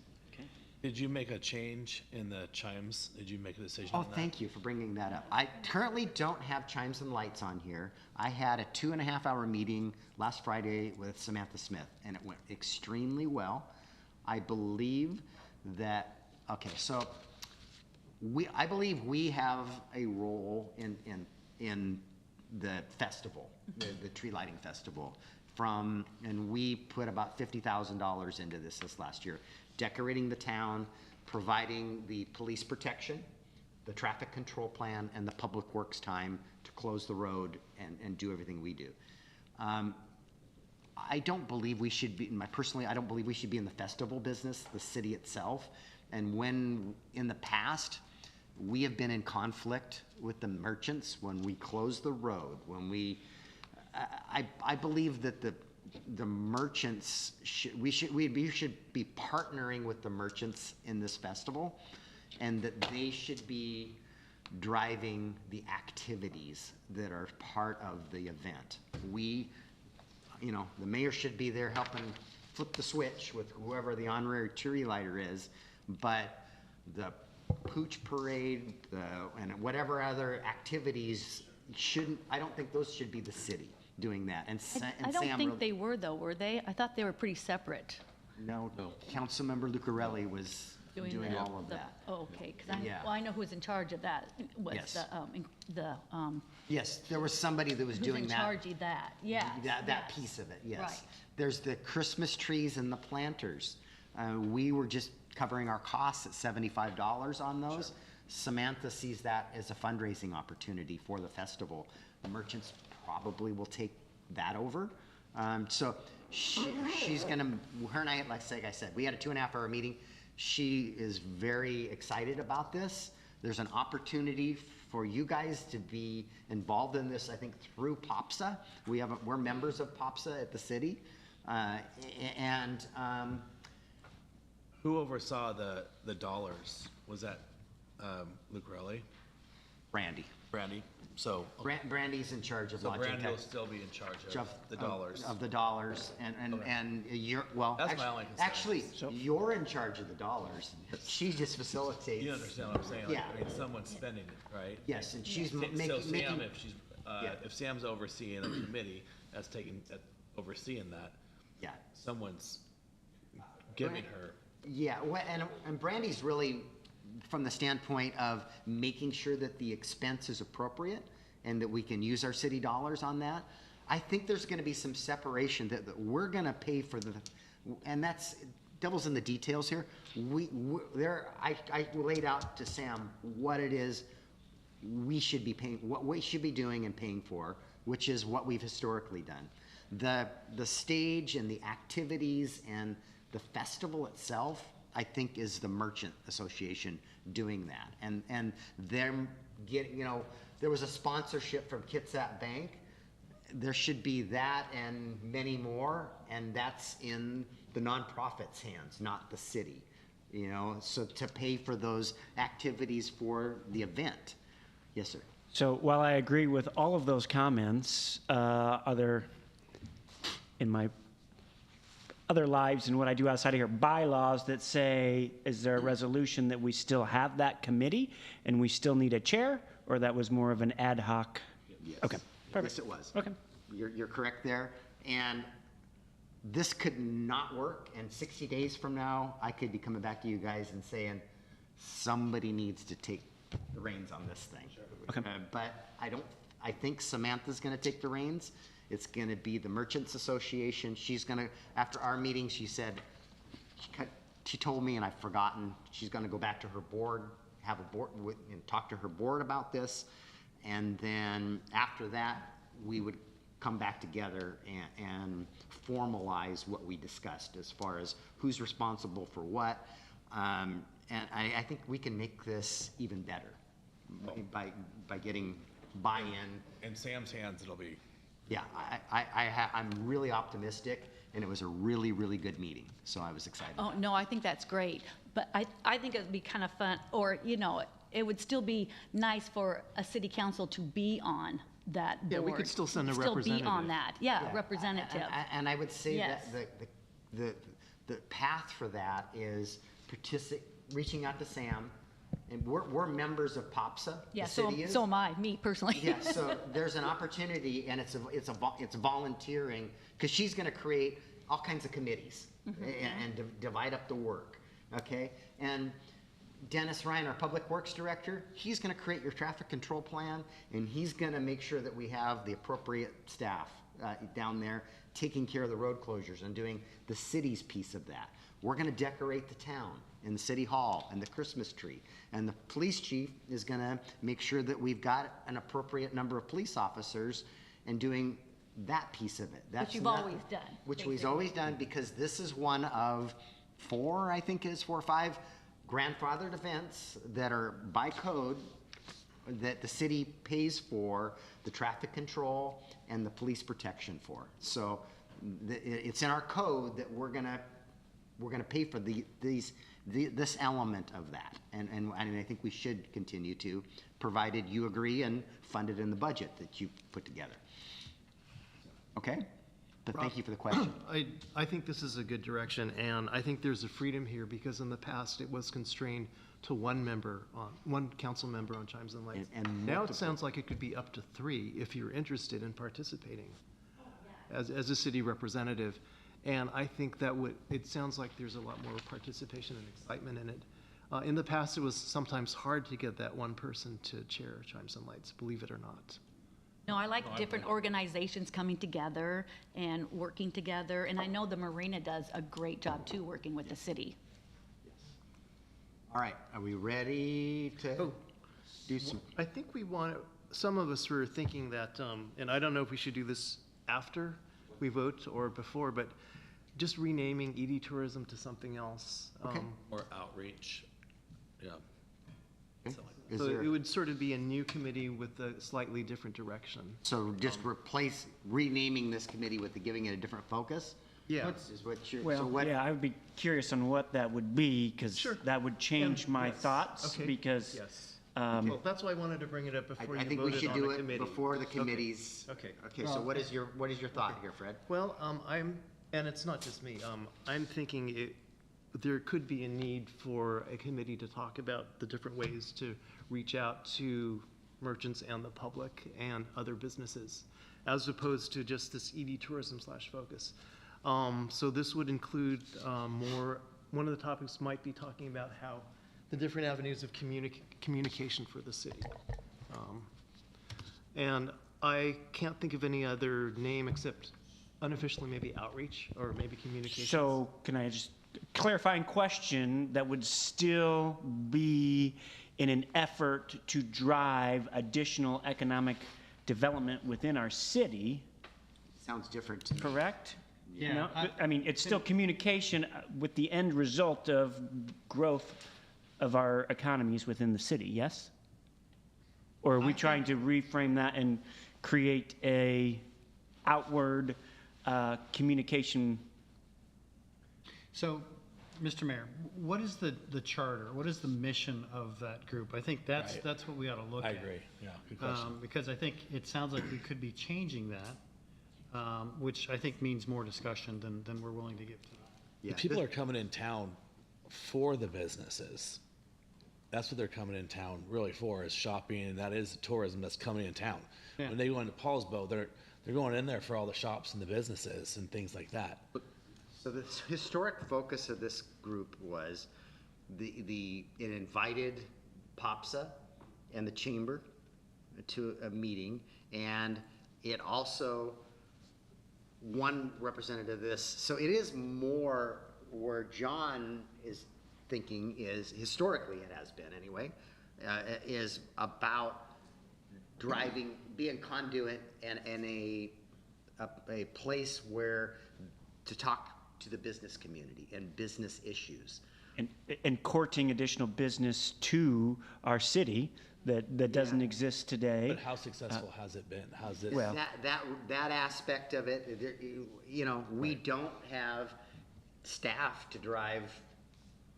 Did you make a change in the chimes? Did you make a decision Oh, on that? thank you for bringing that up. I currently don't have chimes and lights on here. I had a 2.5-hour meeting last Friday with Samantha Smith, and it went extremely well. I believe that, I believe we have a role in the festival, the tree lighting festival. And we put about $50,000 into this last year, decorating the town, providing the police protection, the traffic control plan, and the public works time to close the road and do everything we do. I don't believe we should be, I don't believe we should be in the festival business, the city itself. And when, in the past, we have been in conflict with the merchants when we close the road, I believe that the merchants we should be partnering with the merchants in this festival, and that they should be driving the activities that are part of the event. The mayor should be there helping flip the switch with whoever the honorary tree lighter is, but the pooch parade, and whatever other activities I don't think those should be the city doing that. And I don't Sam think they were, though, were they? I thought they were pretty separate. No, Councilmember Lucarelli was doing all of that. Oh, okay, because Yeah. I know who was in charge of that, was Yes. the Yes, there was somebody that was who's doing in that. charge of that, yeah. That piece of it, yes. Right. There's the Christmas trees and the planters. We were just covering our costs at $75 on those. Sure. Samantha sees that as a fundraising opportunity for the festival. The merchants probably will take that over. So she's gonna, her and I, like I said, we had a 2.5-hour meeting. She is very excited about this. There's an opportunity for you guys to be involved in this, I think, through POPSA. We're members of POPSA at the city. Who oversaw the dollars? Was that Lucarelli? Brandy. Brandy? So, Brandy's in charge of so lodging. Brandy will still be in charge of the dollars. Of the dollars, and you're, well, That's my only concern. actually, you're in charge of the dollars. She just facilitates. You understand what I'm saying? Like, Yeah. I mean, someone's spending it, right? Yes, and she's So making. Sam, if she's, Yeah. if Sam's overseeing a committee that's overseeing that, Yeah. someone's giving her. Yeah, well, and Brandy's really from the standpoint of making sure that the expense is appropriate and that we can use our city dollars on that. I think there's gonna be some separation that we're gonna pay for and that's, devil's in the details here. I laid out to Sam what it is we should be paying, what we should be doing and paying for, which is what we've historically done. The stage and the activities and The festival itself, I think, is the Merchant Association doing that. And them getting, there was a sponsorship from Kitsap Bank. There should be that and many more, and that's in the nonprofit's hands, not the city. So to pay for those activities for the event. Yes, sir. So while I agree with all of those comments, in my other lives and what I do outside of here, bylaws that say, is there a resolution that we still have that committee and we still need a chair, or that was more of an ad hoc? Yes. Okay, perfect. Yes, it was. Okay. You're correct there. And this could not work. And 60 days from now, I could be coming back to you guys and saying, somebody needs to take the reins on this thing. Okay. But I think Samantha's gonna take the reins. It's gonna be the Merchants Association. She's gonna, after our meeting, she said, she told me, and I've forgotten, she's gonna go back to her board, have a board, and talk to her board about this. And then after that, we would come back together and formalize what we discussed as far as who's responsible for what. And I think we can make this even better by getting buy-in. In Sam's hands, it'll be. Yeah, I'm really optimistic, and it was a really, really good meeting, so I was excited. Oh, no, I think that's great. But I think it'd be kind of fun, or, it would still be nice for a city council to be on that board. Yeah, we could still send a Still be on representative. that, yeah, representative. And I would say Yes. that the path for that is reaching out to Sam, and we're members of POPSA. Yeah, the city is. so am I, me personally. Yeah, so there's an opportunity, and it's volunteering, because she's gonna create all kinds of committees and divide up the work, okay? And Dennis Ryan, our Public Works Director, he's gonna create your traffic control plan, and he's gonna make sure that we have the appropriate staff down there taking care of the road closures and doing the city's piece of that. We're gonna decorate the town and the city hall and the Christmas tree. And the police chief is gonna make sure that we've got an appropriate number of police officers and doing that piece of it. That's you've not- always done, Which we've basically. always done, because this is one of 4 or 5 grandfathered events that are by code that the city pays for the traffic control and the police protection for. So it's in our code that we're gonna pay for this element of that. And I think we should continue to, provided you agree and fund it in the budget that you put together. Okay? But thank you for the question. I think this is a good direction, and I think there's a freedom here, because in the past, it was constrained to one council member on Chimes and Lights. And Now it multiple. sounds like it could be up to 3 if you're interested in participating as a city representative. And I think it sounds like there's a lot more participation and excitement in it. In the past, it was sometimes hard to get that one person to chair Chimes and Lights, believe it or not. No, I like different organizations coming together and working together, and I know the marina does a great job too, working with the city. All right, are we ready to do some? I think some of us were thinking that, and I don't know if we should do this after we vote or before, but just renaming ED Tourism to something else. Okay. Or outreach, yeah. Is So there- it would sort of be a new committee with a slightly different direction. So just renaming this committee with giving it a different focus? Yeah. Is what you're, so Well, what? yeah, I would be curious on what that would be, because Sure. that would change my Yes. thoughts, Okay. because Yes. um, Well, that's why I wanted to bring it up before I you think we voted should on do the it committee. before the Okay. committees. Okay. Okay, so what is your thought here, Fred? Well, and it's not just me, I'm thinking there could be a need for a committee to talk about the different ways to reach out to merchants and the public and other businesses, as opposed to just this ED tourism /focus. So this would include one of the topics might be talking about how the different avenues of communication for the city. And I can't think of any other name except unofficially maybe outreach or maybe communications. so can I just, clarifying question, that would still be in an effort to drive additional economic development within our city, Sounds different to me. correct? You know, Yeah, I mean, it's still communication with the end result of growth of our economies within the city, yes? Or are we trying to reframe that and create a outward communication? So, Mr. Mayor, what is the charter? What is the mission of that group? I think that's Right. that's what we ought to look I at. agree, yeah, good question. Because I think it sounds like we could be changing that, which I think means more discussion than we're willing to give tonight. Yeah, People are coming in town for the businesses. That's what they're coming in town really for, is shopping, and that is tourism that's coming in town. Yeah. When they go into Paulsbo, they're going in there for all the shops and the businesses and things like that. So the historic focus of this group was it invited POPSA and the chamber to a meeting, and it also, one representative of this, so it is more where John is thinking is, historically it has been anyway, is about driving, being conduit and a place where to talk to the business community and business issues. And courting additional business to our city that doesn't exist today. But how successful has it been? How's it? Well- That aspect of it, you know, we don't have staff to drive,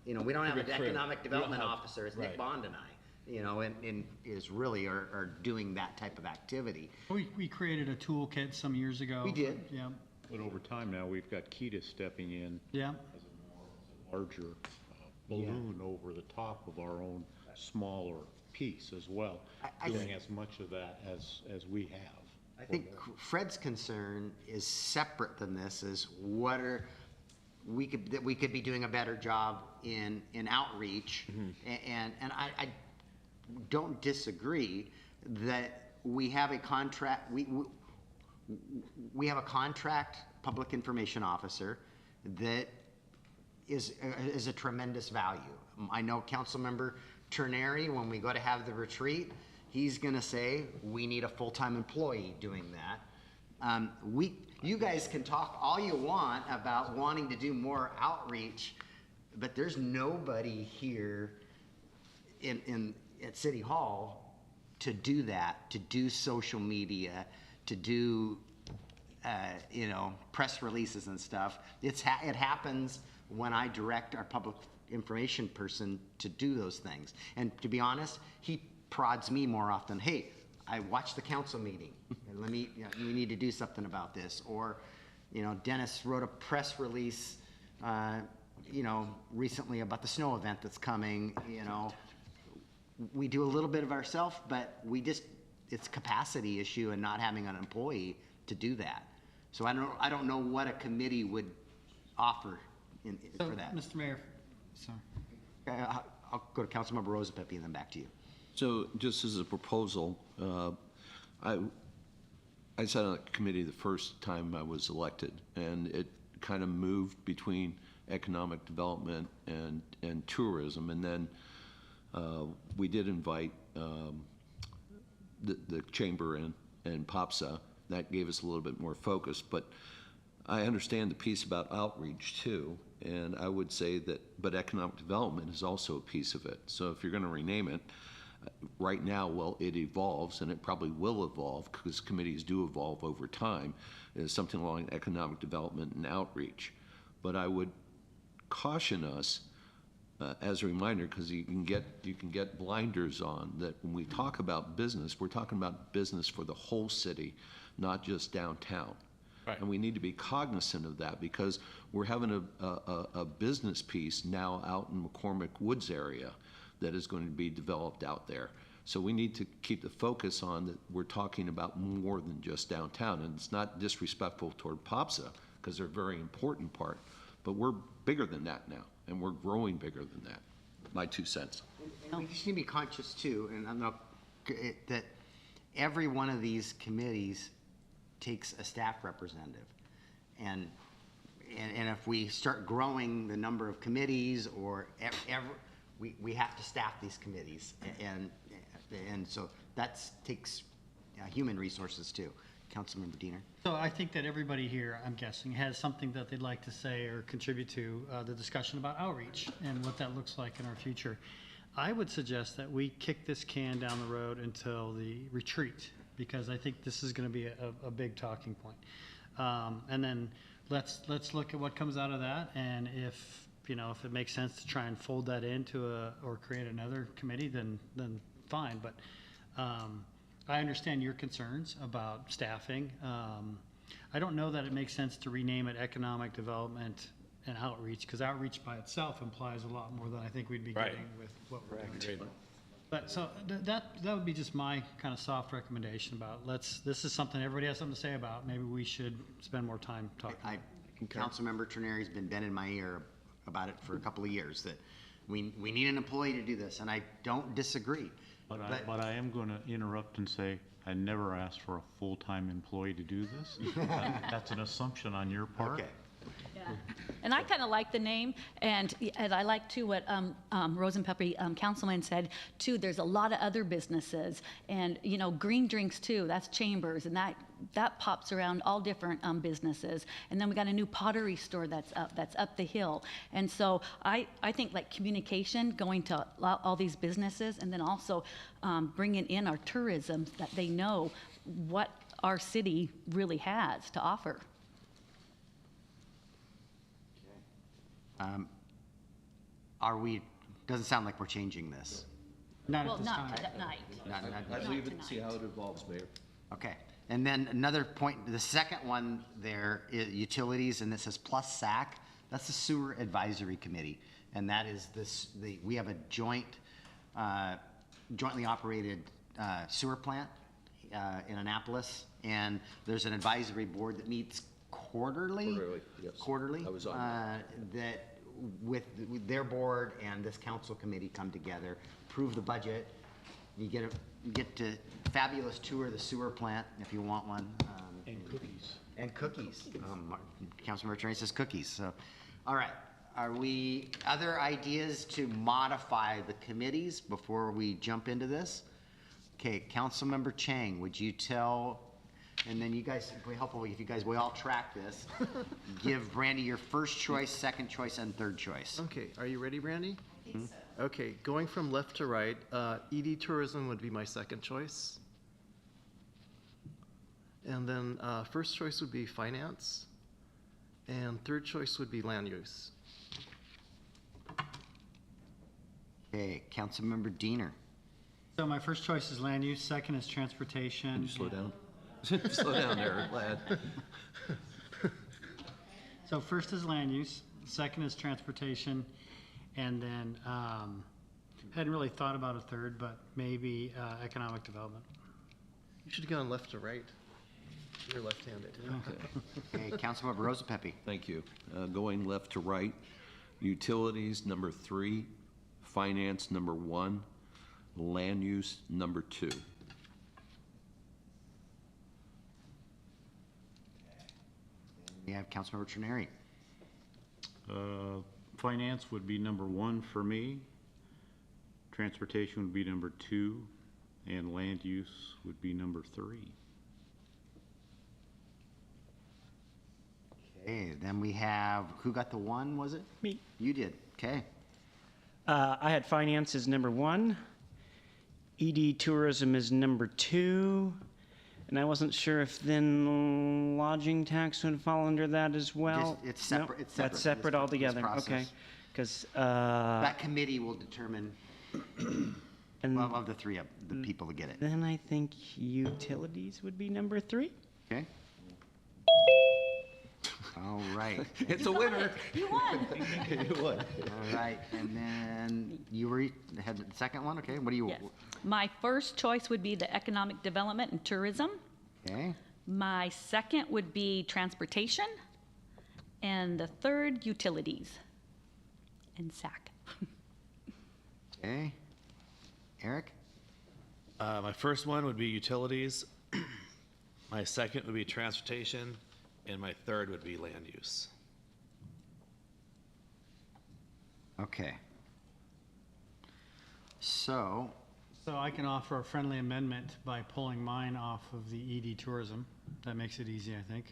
you know, we don't have an Recruit. economic We don't development have- officer, it's Nick right. Bond and I, you know, and is really are doing that type of activity. We created a toolkit some years ago. We did. Yeah, But over time now, we've got Ketis stepping in yeah. as a larger balloon over the top of our own smaller piece as well, doing as much of that as we have. I think Fred's concern is separate than this, is what are, we could be doing a better job in outreach. And I don't disagree that we have a contract, we have a contract public information officer that is a tremendous value. I know Councilmember Terneri, when we go to have the retreat, he's gonna say, we need a full-time employee doing that. You guys can talk all you want about wanting to do more outreach, but there's nobody here at City Hall to do that, to do social media, to do, you know, press releases and stuff. It happens when I direct our public information person to do those things. And to be honest, he prods me more often. Hey, I watched the council meeting, and we need to do something about this. Or, you know, Dennis wrote a press release, you know, recently about the snow event that's coming. You know, we do a little bit of ourselves, but it's a capacity issue and not having an employee to do that. So I don't know what a committee would offer So, for that. Mr. Mayor, sorry. I'll go to Councilmember Rosapepe and then back to you. So just as a proposal, I sat on a committee the first time I was elected, and it kind of moved between economic development and tourism. And then we did invite the chamber and POPSA. That gave us a little bit more focus. But I understand the piece about outreach too, and I would say that, but economic development is also a piece of it. So if you're going to rename it, right now, well, it evolves, and it probably will evolve because committees do evolve over time, is something along economic development and outreach. But I would caution us as a reminder, because you can get blinders on, that when we talk about business, we're talking about business for the whole city, not just downtown. Right. And we need to be cognizant of that, because we're having a business piece now out in McCormick Woods area that is going to be developed out there. So we need to keep the focus on that we're talking about more than just downtown. And it's not disrespectful toward POPSA, because they're a very important part, but we're bigger than that now, and we're growing bigger than that. My 2 cents. We just need to be conscious too, and I'm not, that every one of these committees takes a staff representative. And if we start growing the number of committees or we have to staff these committees. And so that takes human resources too. Councilmember Diener. So I think that everybody here, I'm guessing, has something that they'd like to say or contribute to the discussion about outreach and what that looks like in our future. I would suggest that we kick this can down the road until the retreat, because I think this is going to be a big talking point. And then let's look at what comes out of that, and if it makes sense to try and fold that into or create another committee, then fine. But I understand your concerns about staffing. I don't know that it makes sense to rename it Economic Development and Outreach, because outreach by itself implies a lot more than I think we'd be Right. getting with what we're doing. Agreed. But so that would be just my kind of soft recommendation about this is something everybody has something to say about. Maybe we should spend more time talking. Councilmember Trenari's been bending my ear about it for a couple of years, that we need an employee to do this, and I don't disagree. But I am going to interrupt and say, I never asked for a full-time employee to do this. That's an assumption on your part. Okay. Yeah. And I kind of like the name, and I like too what Rose and Pepper, Councilman said too. There's a lot of other businesses, and green drinks too. That's Chambers, and that pops around all different businesses. And then we got a new pottery store that's up the hill. And so I think like communication, going to all these businesses, and then also bringing in our tourism, that they know what our city really has to offer. Doesn't sound like we're changing this. Not Well, at this not time. tonight. I'd leave it and see how it evolves, Mayor. Okay. And then another point, the second one there, utilities, and this says plus SAC. That's the Sewer Advisory Committee. And that is we have a jointly operated sewer plant in Annapolis. And there's an advisory board that meets quarterly. Quarterly, yes. Quarterly. I was on that with their board and this council committee come together, approve the budget. You get to fabulous tour of the sewer plant if you want one. And cookies. And cookies. Councilmember Trenary says cookies. So, all right. Other ideas to modify the committees before we jump into this? Okay, Councilmember Chang, would you tell, and then you guys, it'd be helpful if you guys, we all track this. Give Brandy your first choice, second choice, and third choice. Okay, are you ready, Brandy? I think so. Okay, going from left to right, ED Tourism would be my second choice. And then first choice would be Finance. And third choice would be Land Use. Okay, Councilmember Diener. So my first choice is land use, second is transportation. Can you slow down? Slow down there, lad. So first is land use, second is transportation, and then hadn't really thought about a third, but maybe economic development. You should have gone left to right. You're left-handed. Okay, Councilmember Rosapepe. Thank you. Going left to right, utilities, number 3, finance, number 1, land use, number 2. We have Councilmember Trenary. Finance would be number 1 for me. Transportation would be number 2, and land use would be number 3. Okay, then we have, who got the 1, was it? Me. You did, okay. I had finance as number 1. ED tourism is number 2. And I wasn't sure if then lodging tax would fall under that as well. It's separate. No, It's separate That's for this separate pro- altogether, this process. okay. Because, That committee will determine and of the 3 of the people to get it, then I think utilities would be number 3. okay? All right, It's a winner. You won. You won. all right, and then you had the second one, okay? What do you, Yes. My first choice would be the economic development and tourism. okay? My second would be transportation. And the third, utilities and SAC. Okay. Eric? My first one would be utilities. My second would be transportation, and my third would be land use. Okay. So, So I can offer a friendly amendment by pulling mine off of the ED tourism. That makes it easy, I think.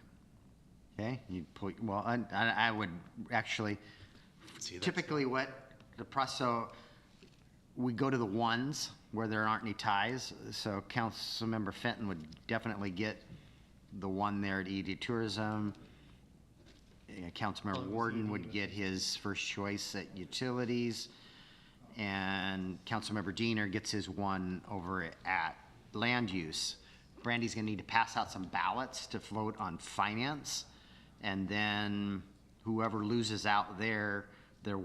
Okay, you put, well, I would actually, typically what the process, so we go to the ones where there aren't any ties. So Councilmember Fenton would definitely get the one there at ED Tourism. Councilmember Warden would get his first choice at Utilities. And Councilmember Diener gets his one over at Land Use. Brandy's gonna need to pass out some ballots to vote on Finance. And then whoever loses out there, their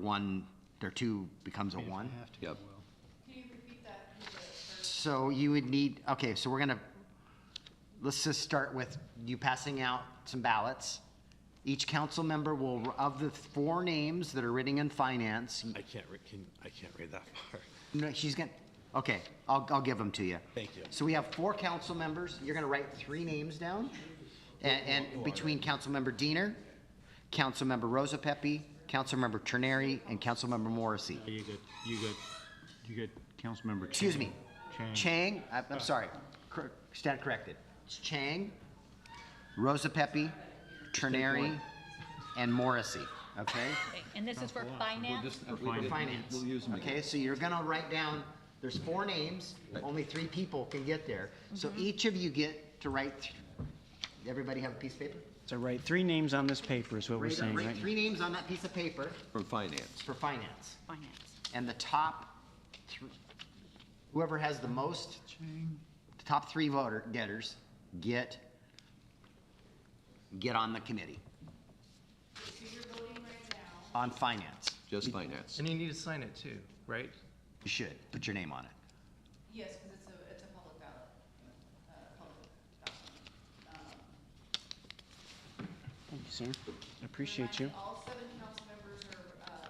two becomes a one. Yep. So you would need, okay, so let's just start with you passing out some ballots. Each council member will, of the 4 names that are written in Finance. I can't read that far. No, she's gonna, okay, I'll give them to you. Thank you. So we have 4 council members. You're gonna write 3 names down. And between Councilmember Diener, Councilmember Rosa Pepe, Councilmember Terneri, and Councilmember Morrissey. You good, Councilmember. Excuse me. Chang, I'm sorry, stand corrected. It's Chang, Rosa Pepe, Terneri, and Morrissey, okay? And this is for finance? For Finance. We'll use them again. Okay, so you're gonna write down, there's 4 names, only 3 people can get there. So each of you get to write, everybody have a piece of paper? So write 3 names on this paper is what we're saying, Write right? 3 names on that piece of paper From Finance. for Finance. Finance. And the top, whoever has the most, the top 3 getters get on the committee. On Finance. Just Finance. And you need to sign it too, right? You should, put your name on it. Yes, because it's a public ballot. Thank you, sir. I appreciate you. All 7 council members are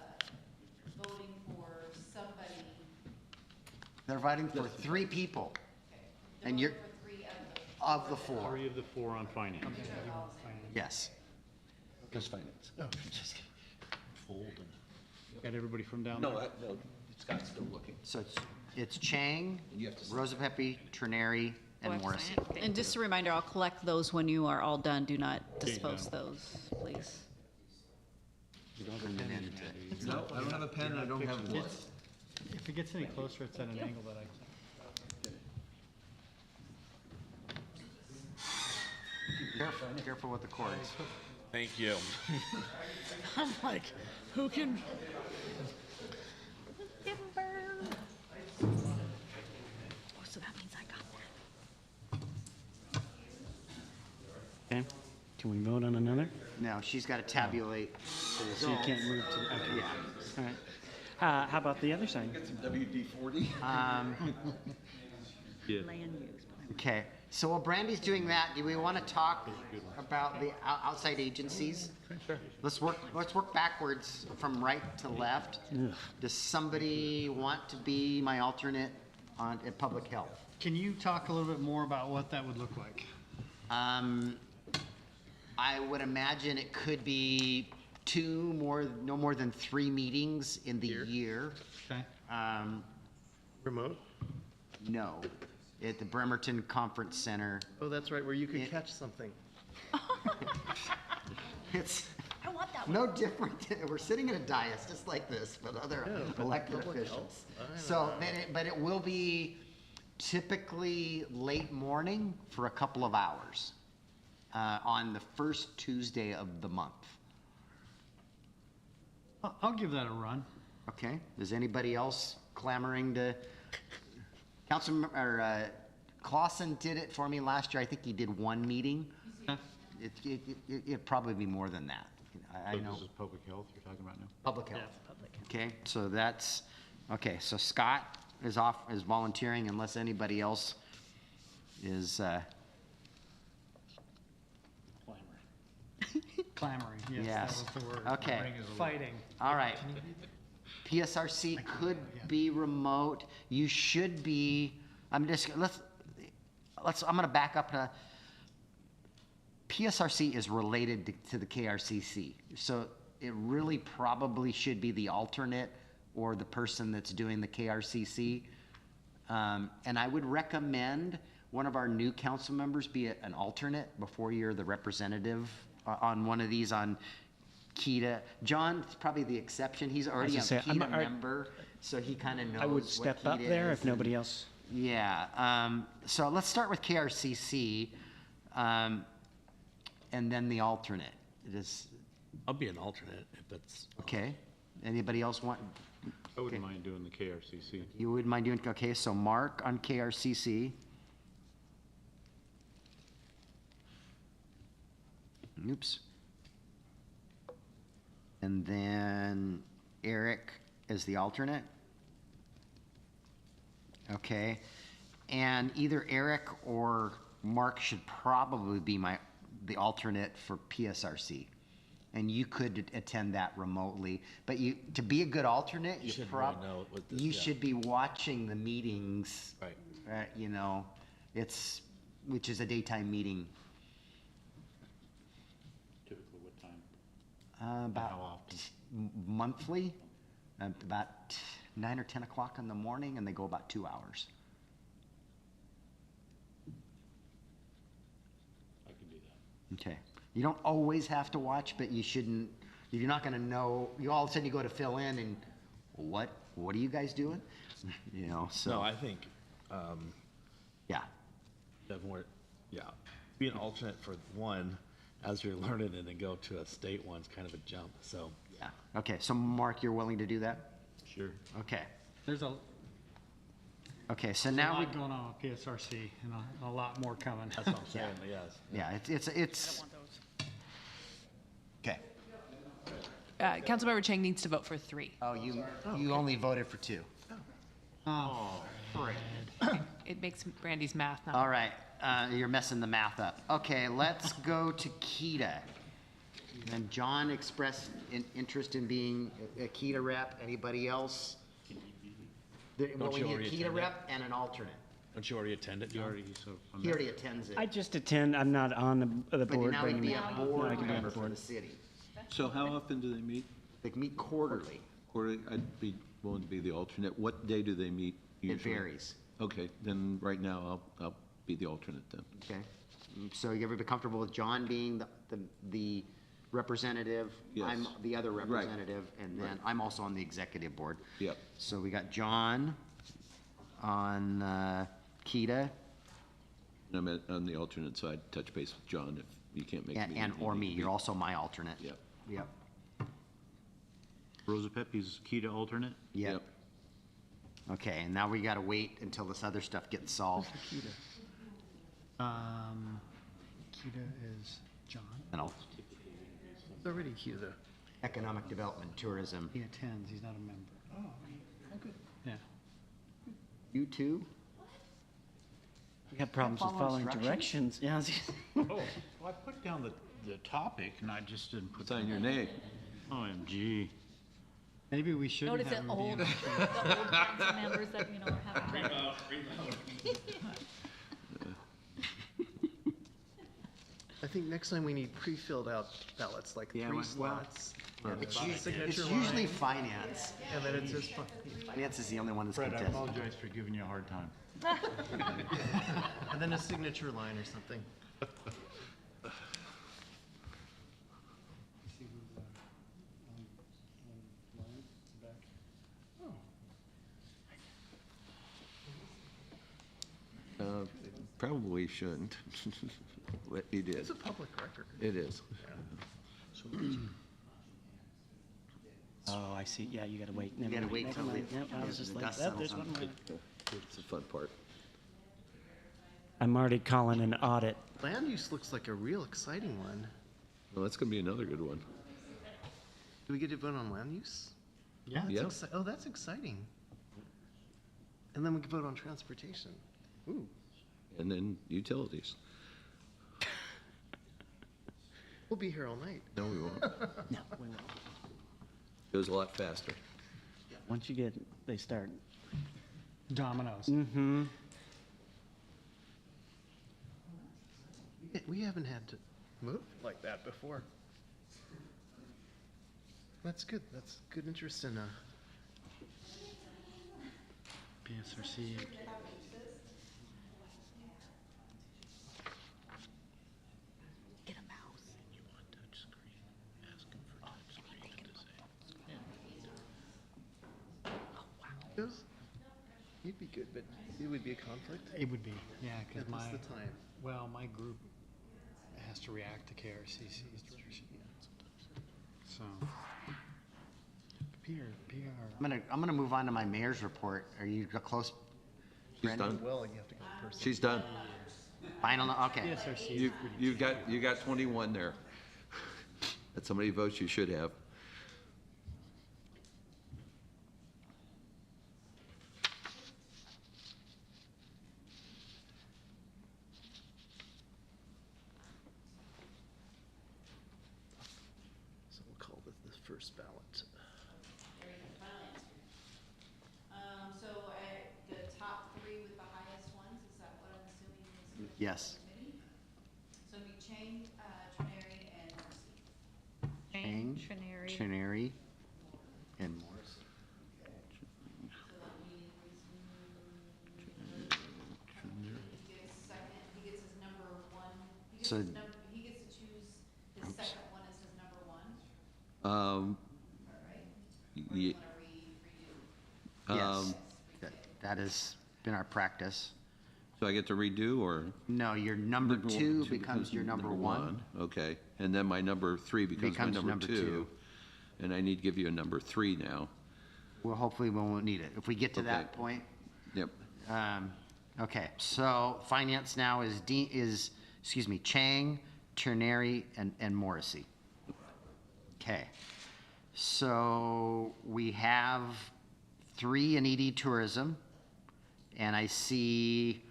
voting for somebody. They're voting for 3 people. And you're, For 3 of the 4. 3 of the 4 on Finance. Yes. Just Finance. Got everybody from down No, there? no, Scott's still looking. So it's Chang, You have to sign. Rosa Pepe, Terneri, and Morrissey. And just a reminder, I'll collect those when you are all done. Do not dispose those, please. No, I don't have a pen and I don't have blood. If it gets any closer, it's at an angle that I can. Careful with the cords. Thank you. I'm like, who can? Oh, so that means I got that. Okay, can we vote on another? No, she's got to tabulate. So you can't move to, okay. Yeah. All right. How about the other side? WD-40? Land use. Okay, so while Brandy's doing that, do we want to talk about the outside agencies? Sure. Let's work backwards from right to left. Does somebody want to be my alternate at Public Health? Can you talk a little bit more about what that would look like? I would imagine it could be no more than 3 meetings in the year. Okay. Remote? No, at the Bremerton Conference Center. Oh, that's right, where you could catch something. It's I want that one. no different. We're sitting at a dais just like this, but other elected officials. So, but it will be typically late morning for a couple of hours on the first Tuesday of the month. I'll give that a run. Okay, is anybody else clamoring to? Councilmember Clausen did it for me last year. I think he did 1 meeting. Okay. It'd probably be more than that. I So know. this is Public Health you're talking about now? Public health. Okay, so that's, okay, so Scott is volunteering unless anybody else is, Clamoring, yes, that Yes. was the word. Okay. Fighting. all right. PSRC could be remote. You should be, I'm gonna back up to, PSRC is related to the KRCC. So it really probably should be the alternate or the person that's doing the KRCC. And I would recommend one of our new council members be an alternate before you're the representative on one of these on KEDA. John's probably the exception. He's already a was gonna say, KEDA member, so he kind of knows I would what step up KEDA there is if nobody and- else. Yeah, so let's start with KRCC, and then the alternate. It is, I'll be an alternate if that's. okay. Anybody else want, I wouldn't mind doing the KRCC. you wouldn't mind doing, okay, so Mark on KRCC. Oops. And then Eric is the alternate. Okay, and either Eric or Mark should probably be the alternate for PSRC. And you could attend that remotely, but to be a good alternate, You you should prob, really know what this- you yeah. should be watching the meetings. Right. You know, which is a daytime meeting. Typically what time? How About often? monthly, about 9 or 10 o'clock in the morning, and they go about 2 hours. I can do that. Okay. You don't always have to watch, but you shouldn't, you're not gonna know, you all of a sudden you go to fill in and, what are you guys doing? You know, so. No, I think, Yeah, definitely, yeah, be an alternate for one as you're learning and then go to a state one's kind of a jump, so. yeah. Okay, so Mark, you're willing to do that? Sure. Okay. There's a Okay, so now we, lot going on with PSRC and a lot more coming. That's what I'm saying, yes. yeah, it's, okay. Councilmember Chang needs to vote for 3. Oh, you only voted for 2. It makes Brandy's math not. All right, you're messing the math up. Okay, let's go to KEDA. And John expressed interest in being a KEDA rep. Anybody else? Well, we you need a already KEDA attend rep and an alternate. Don't you already attend it, You John? already, so. He already attends it. I just attend, I'm not on the But board. now he'd be a I board can be on member the for board. the city. So how often do they meet? They meet quarterly. Or I'd be willing to be the alternate. What day do they meet It usually? varies. Okay, then right now I'll be the alternate then. Okay. So you everybody comfortable with John being the representative? Yes. I'm the other Right. representative, and then I'm also on the executive board. Yep. So we got John on KEDA And on the alternate side, touch base with John if you can't make me. or me. You're also my alternate. Yep. Yep. Rosa Pepe's KEDA alternate? Yep. Okay, and now we gotta wait until this other stuff gets solved. KEDA is John. And I'll, Already KEDA. economic development, tourism. He attends, he's not a member. Oh, good. Yeah. You too? We have problems with Follow following instructions? directions. Yeah. Oh, well, I put down the topic and I just didn't put. Sign your name. OMG. Maybe we shouldn't Notice have the him be old, an the old council members that, are having trouble. I think next time we need pre-filled out ballots, like Yeah, 3 well, slots. It's Signature usually line. finance. And then it says, Finance is the only one that's Fred, I contested. apologize for giving you a hard time. and then a signature line or something. Probably shouldn't. But it is. It's a public record. It is. Oh, I see. Yeah, you gotta wait. You gotta wait till Yep, I was the just like, dust that, there's settles one on more. It's the fun part. I'm already calling an audit. Land use looks like a real exciting one. Well, that's gonna be another good one. Do we get to vote on land use? Yeah. Yep. Oh, that's exciting. And then we can vote on transportation. Ooh. And then utilities. We'll be here all night. No, we won't. No, we won't. Goes a lot faster. Once you get, they start. Dominoes. Mm-hmm. We haven't had to move like that before. That's good. That's good interest in PSRC. good, but it would be a conflict. It would be, yeah, because What's the time? well, my group has to react to KRCC's direction. So, PR. I'm gonna move on to my mayor's report. Are you close? She's Brandon? done. Well, you have to go in person. She's done. Final, okay. PSRC. You got 21 there. That's how many votes you should have. So we'll call this the first ballot. So the top three with the highest ones, is that what I'm assuming is? Yes. So it'd be Chang, Trenary, and Morrissey. Chang, Trenary. Trenary, and Morris. He gets second, he gets his number one, So- he gets to choose his second one as his number one, right? Or do you Ye- wanna redo? Yes. That has been our practice. So I get to redo, or? No, your number two becomes your number one. Okay, and then my number 3 becomes my Becomes number number 2. two. And I need to give you a number 3 now. Well, hopefully we won't need it. If we get to that Okay. point. Yep. Okay, so finance now is Chang, Ternary, and Morrissey. Okay, so we have 3 in ED Tourism, and I see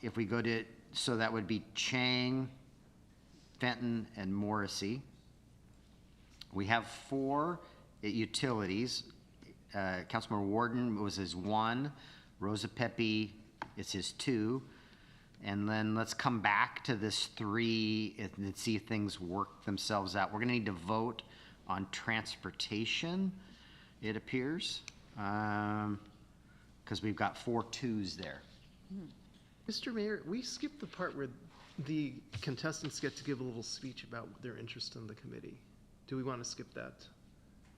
if we go to, so that would be Chang, Fenton, and Morrissey. We have 4 at Utilities. Councilmember Warden was his 1, Rosa Pepe is his 2, and then let's come back to this 3 and see if things work themselves out. We're gonna need to vote on transportation, it appears, because we've got 4 2s there. Mr. Mayor, we skipped the part where the contestants get to give a little speech about their interest in the committee. Do we want to skip that?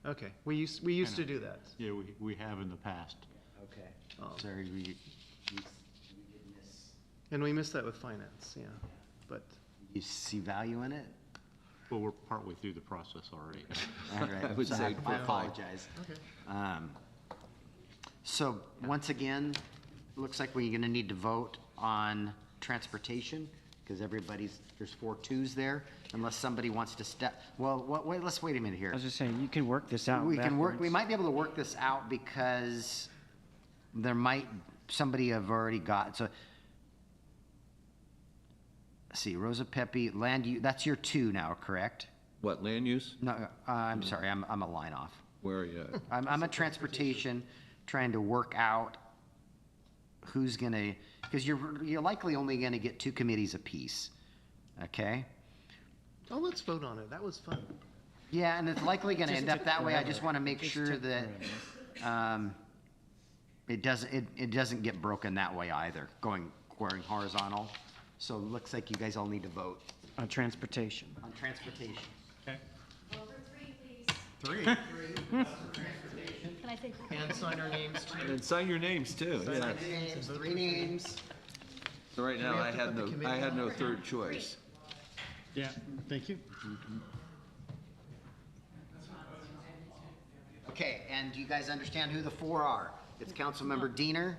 Okay, we used to do that. Yeah, we have in the past. Okay. Um, Sorry, we did miss. And we missed that with finance, yeah, but. You see value in it? Well, we're partway through the process already. All right. I would say I we're fine. apologize. Okay. So once again, looks like we're gonna need to vote on transportation, because there's 4 2s there, unless somebody wants to wait, let's wait a minute here. I was just saying, you can work this out We backwards. might be able to work this out because somebody have already got, so. Let's see, Rosa Pepe, that's your 2 now, correct? What, land use? No, I'm sorry, I'm a line off. Where are you at? I'm at transportation, trying to work out who's gonna, because you're likely only gonna get 2 committees apiece, okay? Oh, let's vote on it. That was fun. Yeah, and it's likely gonna end up that way. I just wanna make Just sure took that, it doesn't get broken that way either, going horizontal. So it looks like you guys all need to vote On transportation. on transportation. Okay. Vote for 3, please. 3. Can I say? And sign our names too. And sign your names, too. Yeah. 3 names. So right now, we I have to had put the no, committee I had on? no third choice. Yeah, thank you. Okay, and do you guys understand who the 4 are? It's Councilmember Diener,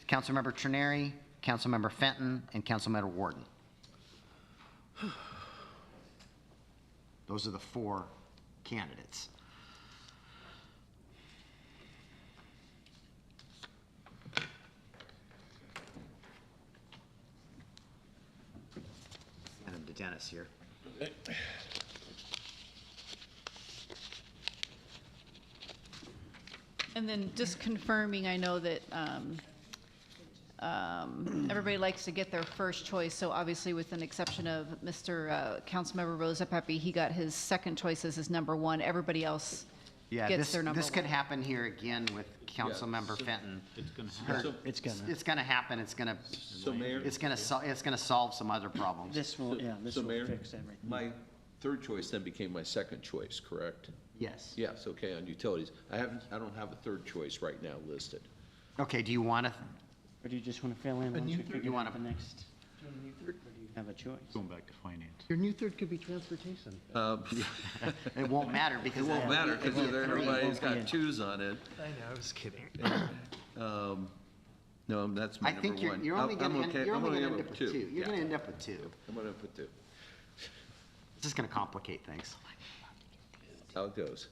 Councilmember Trenary, Councilmember Fenton, and Councilmember Warden. Those are the 4 candidates. And I'm to Dennis here. And then just confirming, I know that everybody likes to get their first choice, so obviously with an exception of Mr. Councilmember Rosa Pepe, he got his second choice as his number 1. Everybody else Yeah, gets their number this could 1. happen here again with Councilmember Fenton. It's gonna happen. It's gonna, It's gonna happen, it's gonna Mayor? it's gonna solve some other problems. this will So, Mayor, fix everything. my third choice then became my second choice, correct? Yes. Yes, okay, on utilities. I don't have a third choice right now listed. Okay, do you want to, Or do you just want to fill in once we figure You out wanna- the next? Or do you have a choice? Going back to finance. Your new third could be transportation. it won't matter It because. won't matter because it'll be a three. everybody's got twos on it. I know, I was kidding. No, that's my I number think one. you're only I'm going okay. to I'm gonna end go up with two. You're Yeah. going to end up with two. I'm gonna put two. It's just going to complicate things. How it goes.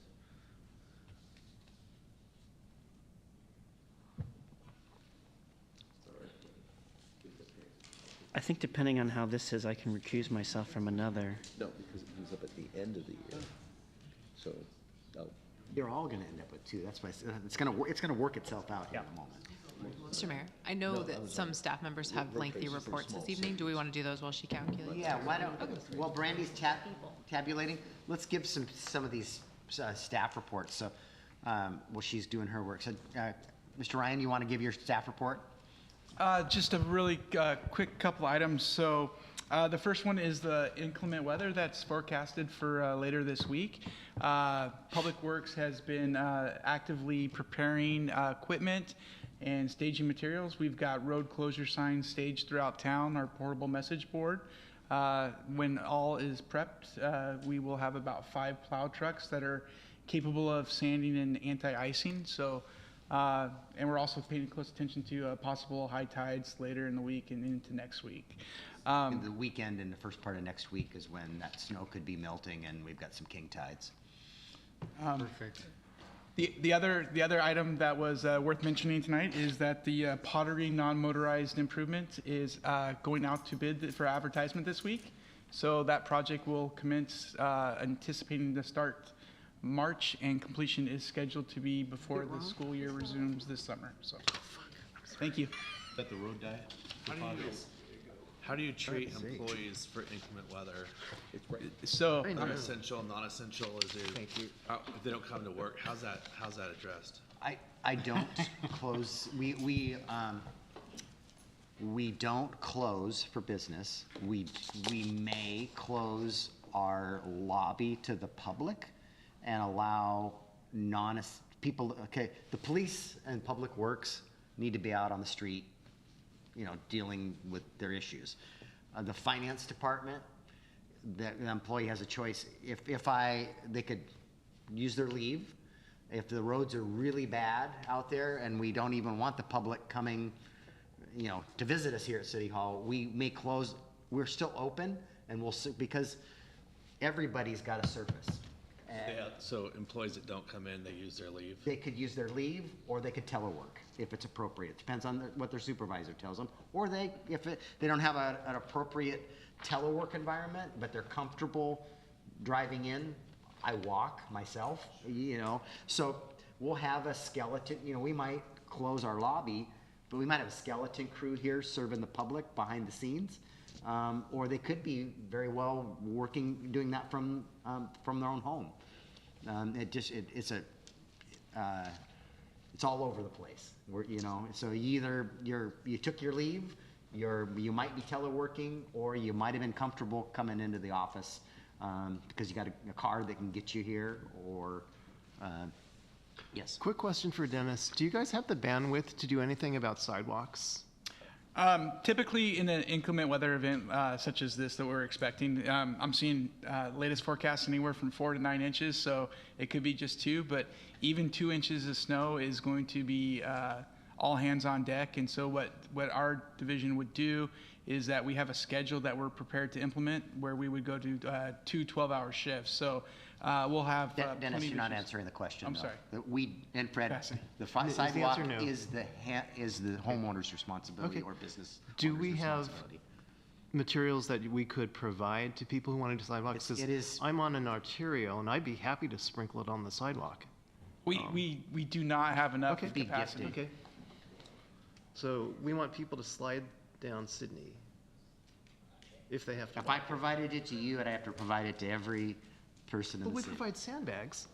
I think depending on how this is, I can recuse myself from another. No, because it comes up at the end of the year. So, oh, You're all going to end up with two. That's why it's going to work itself out here in a moment. Mr. Mayor, I know that some staff members have lengthy reports this evening. Do we want to do those while she calculates? Yeah, why don't, while Brandy's tabulating, let's give some of these staff reports. So, well, she's doing her work. So, Mr. Ryan, you want to give your staff report? Just a really quick couple items. So the first one is the inclement weather that's forecasted for later this week. Public Works has been actively preparing equipment and staging materials. We've got road closure signs staged throughout town, our portable message board. When all is prepped, we will have about 5 plow trucks that are capable of sanding and anti-icing. So, and we're also paying close attention to possible high tides later in the week and into next week. And the weekend and the first part of next week is when that snow could be melting and we've got some king tides. Perfect. The other item that was worth mentioning tonight is that the pottery non-motorized improvement is going out to bid for advertisement this week. So that project will commence, anticipating to start March, and completion is scheduled to be before the school year resumes this summer. So, thank you. Is that the road diet? How do you treat employees for inclement weather? So, Non-essential, non-essential, is there? Thank you. If they don't come to work, how's that addressed? I don't close, we don't close for business. We may close our lobby to the public and allow people, okay, the police and public works need to be out on the street, you know, dealing with their issues. The finance department, the employee has a choice. If they could use their leave. If the roads are really bad out there and we don't even want the public coming, you know, to visit us here at City Hall, we may close. We're still open, and we'll see, because everybody's got a surface. So employees that don't come in, they use their leave? They could use their leave, or they could telework if it's appropriate. It depends on what their supervisor tells them. Or they don't have an appropriate telework environment, but they're comfortable driving in. I walk myself, you know. So we'll have a skeleton, you know, we might close our lobby, but we might have a skeleton crew here serving the public behind the scenes. Or they could be very well doing that from their own home. It's all over the place. You know, so either you took your leave, you might be teleworking, or you might have been comfortable coming into the office because you got a car that can get you here, or yes. Quick question for Dennis. Do you guys have the bandwidth to do anything about sidewalks? Typically in an inclement weather event such as this that we're expecting, I'm seeing latest forecasts anywhere from 4 to 9 inches, so it could be just 2, but even 2 inches of snow is going to be all hands on deck. And so what our division would do is that we have a schedule that we're prepared to implement where we would go to 2 12-hour shifts. So we'll have Dennis, you're not answering the question. I'm though. sorry. We and Fred, Passing. the Is the sidewalk answer no? is the homeowner's responsibility or business. Do owner's we have responsibility. materials that we could provide to people who want to do sidewalks? 'Cause It is- I'm on an arterial, and I'd be happy to sprinkle it on the sidewalk. We do not have enough Okay. Be capacity. gifted. Okay. So we want people to slide down Sydney if they have to. If I provided it to you, I'd have to provide it to every person in But the we city. provide sandbags.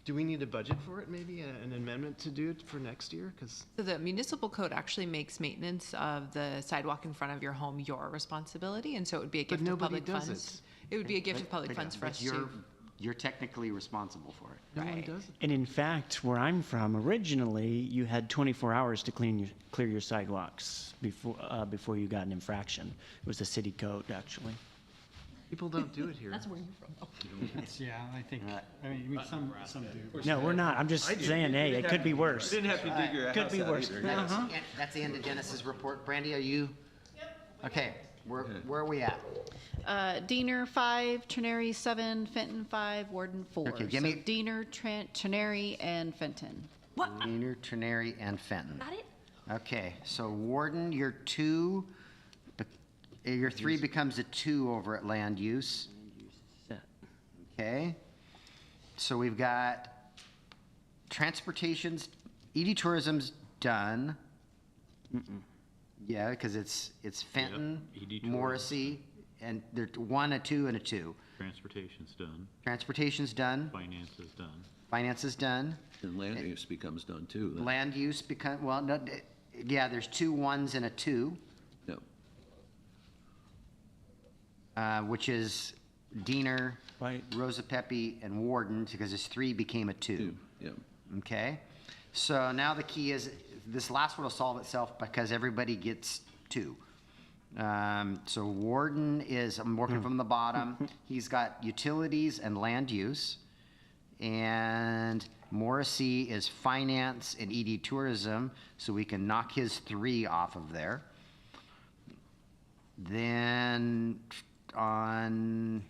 Do we need a budget for it, maybe, an amendment to do it for next year? Because So the municipal code actually makes maintenance of the sidewalk in front of your home your responsibility, and so it would be a gift of nobody public does funds. It would be a gift of public funds for us to. you're technically responsible for it. No one Right. does it. And in fact, where I'm from, originally, you had 24 hours to clear your sidewalks before you got an infraction. It was the city code, actually. People don't do it here. That's where you're from. Yeah, I think, I mean, some do. No, we're not. I'm just saying, hey, it could be worse. Didn't have to dig your Could house be out worse. either. Uh-huh. That's the end of Dennis's report. Brandy, are you? Yep. Okay, where are we at? Diener 5, Trenary 7, Fenton 5, Warden 4. Okay, give me- So Diener, Trenary, and Fenton. Diener, Trenary, and Fenton. Got it? Okay, so Warden, your 2, your 3 becomes a 2 over at land use. Okay, so we've got transportation's, ED tourism's done. Yeah, because it's Fenton, ED tourism. Morrissey, and they're 1, a 2, and a 2. Transportation's done, Transportation's done, finance is done. finance is done, And land use becomes done too. then. land use become, well, no, yeah, there's 2 1s and a 2, Yep. which is Diener, Right. Rosa Pepe, and Warden, because it's 3 became a 2. Two, yep. Okay, so now the key is, this last one will solve itself because everybody gets 2. So Warden is, I'm working from the bottom, he's got utilities and land use. And Morrissey is finance and ED tourism, so we can knock his 3 off of there. Then on,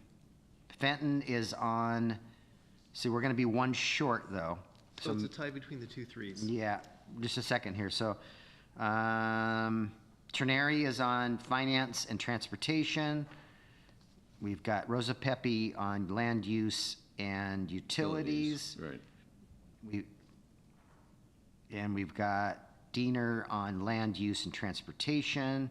Fenton is on, see, we're gonna be 1 short though. So it's a tie between the 2 3s. Yeah, just a second here. So, Trenary is on finance and transportation. We've got Rosa Pepe on land use and utilities. Right. We've got Diener on land use and transportation.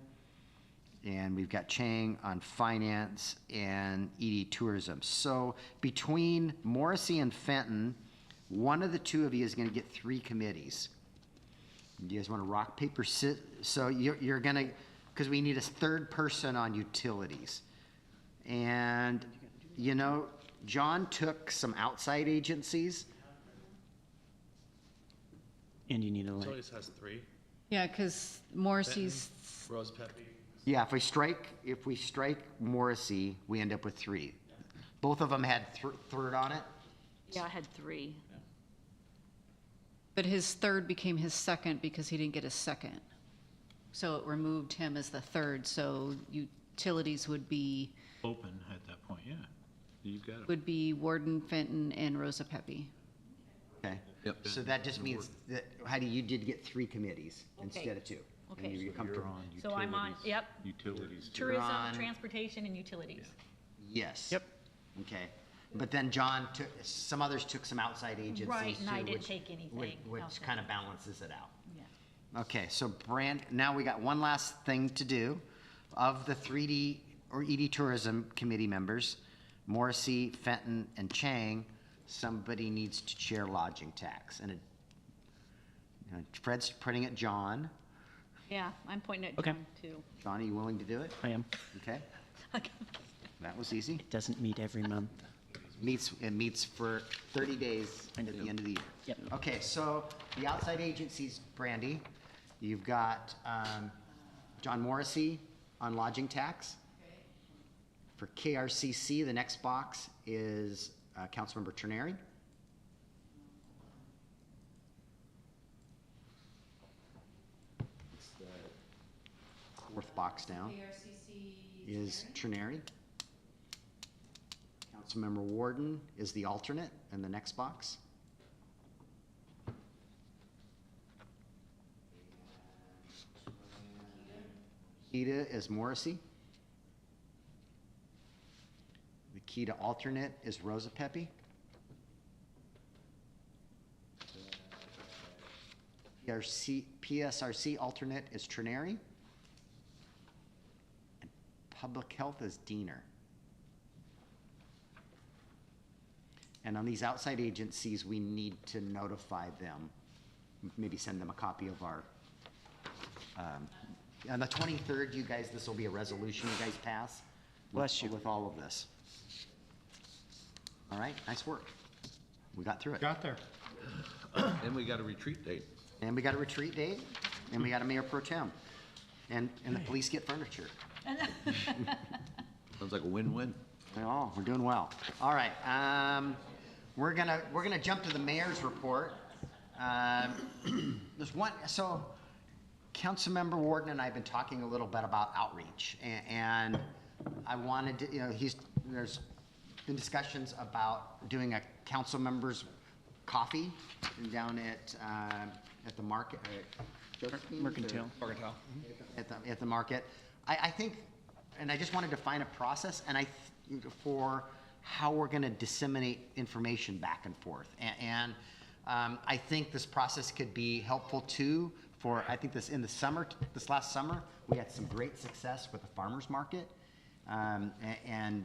And we've got Chang on finance and ED tourism. So between Morrissey and Fenton, one of the 2 of you is gonna get 3 committees. Do you guys wanna rock, paper, scissors? So you're gonna, because we need a 3rd person on utilities. And, you know, John took some outside agencies. And you need a It link. always has 3. Yeah, because Morrissey's, Rose Pepe. Yeah, if we strike Morrissey, we end up with 3. Both of them had 3rd on it. Yeah, I had 3. but his 3rd became his 2nd because he didn't get a 2nd. So it removed him as the 3rd, so utilities would be Open at that point, yeah. You've got it. would be Warden, Fenton, and Rosa Pepe. Okay. Yep. So that just means that, Heidi, you did get 3 committees instead of 2. Okay. And you're comfortable? You're on So I'm on, utilities. yep, Utilities. tourism, on- transportation, and utilities. Yes. Yep. Okay. But then John took, some others took some outside agencies Right, and I too, didn't which- take anything Which outside. kind of balances it out. Yeah. Okay, so now we got one last thing to do. Of the 3D or ED Tourism Committee members, Morrissey, Fenton, and Chang, somebody needs to chair lodging tax. And Fred's putting it John. Yeah, I'm pointing at Okay. John too. John, are you willing to do it? I am. Okay, that was easy. It doesn't meet every month. It meets for 30 days at the end of the year. Yep. Okay, so the outside agencies, Brandy, you've got John Morrissey on lodging tax. For KRCC, the next box is Councilmember Trenary. It's the 4th box down. Is Trenary. Councilmember Warden is the alternate in the next box. Kita is Morrissey. The Kita alternate is Rosa Pepe. PSRC alternate is Trenary. And Public Health is Diener. And on these outside agencies, we need to notify them, maybe send them a copy of our, on the 23rd, you guys, this will be a resolution you guys pass. Bless you. With all of this. All right, nice work. We got through it. Got there. And we got a retreat date. And we got a retreat date, and we got a mayor pro tem. And the police get furniture. Sounds like a win-win. Oh, we're doing well. All right, we're gonna jump to the mayor's report. There's one, so Councilmember Warden and I have been talking a little bit about outreach, and I wanted to, there's been discussions about doing a council members coffee down at the market. Mercantile. At the market. I think, and I just wanted to find a process for how we're going to disseminate information back and forth. And I think this process could be helpful too I think this last summer, we had some great success with the farmer's market. And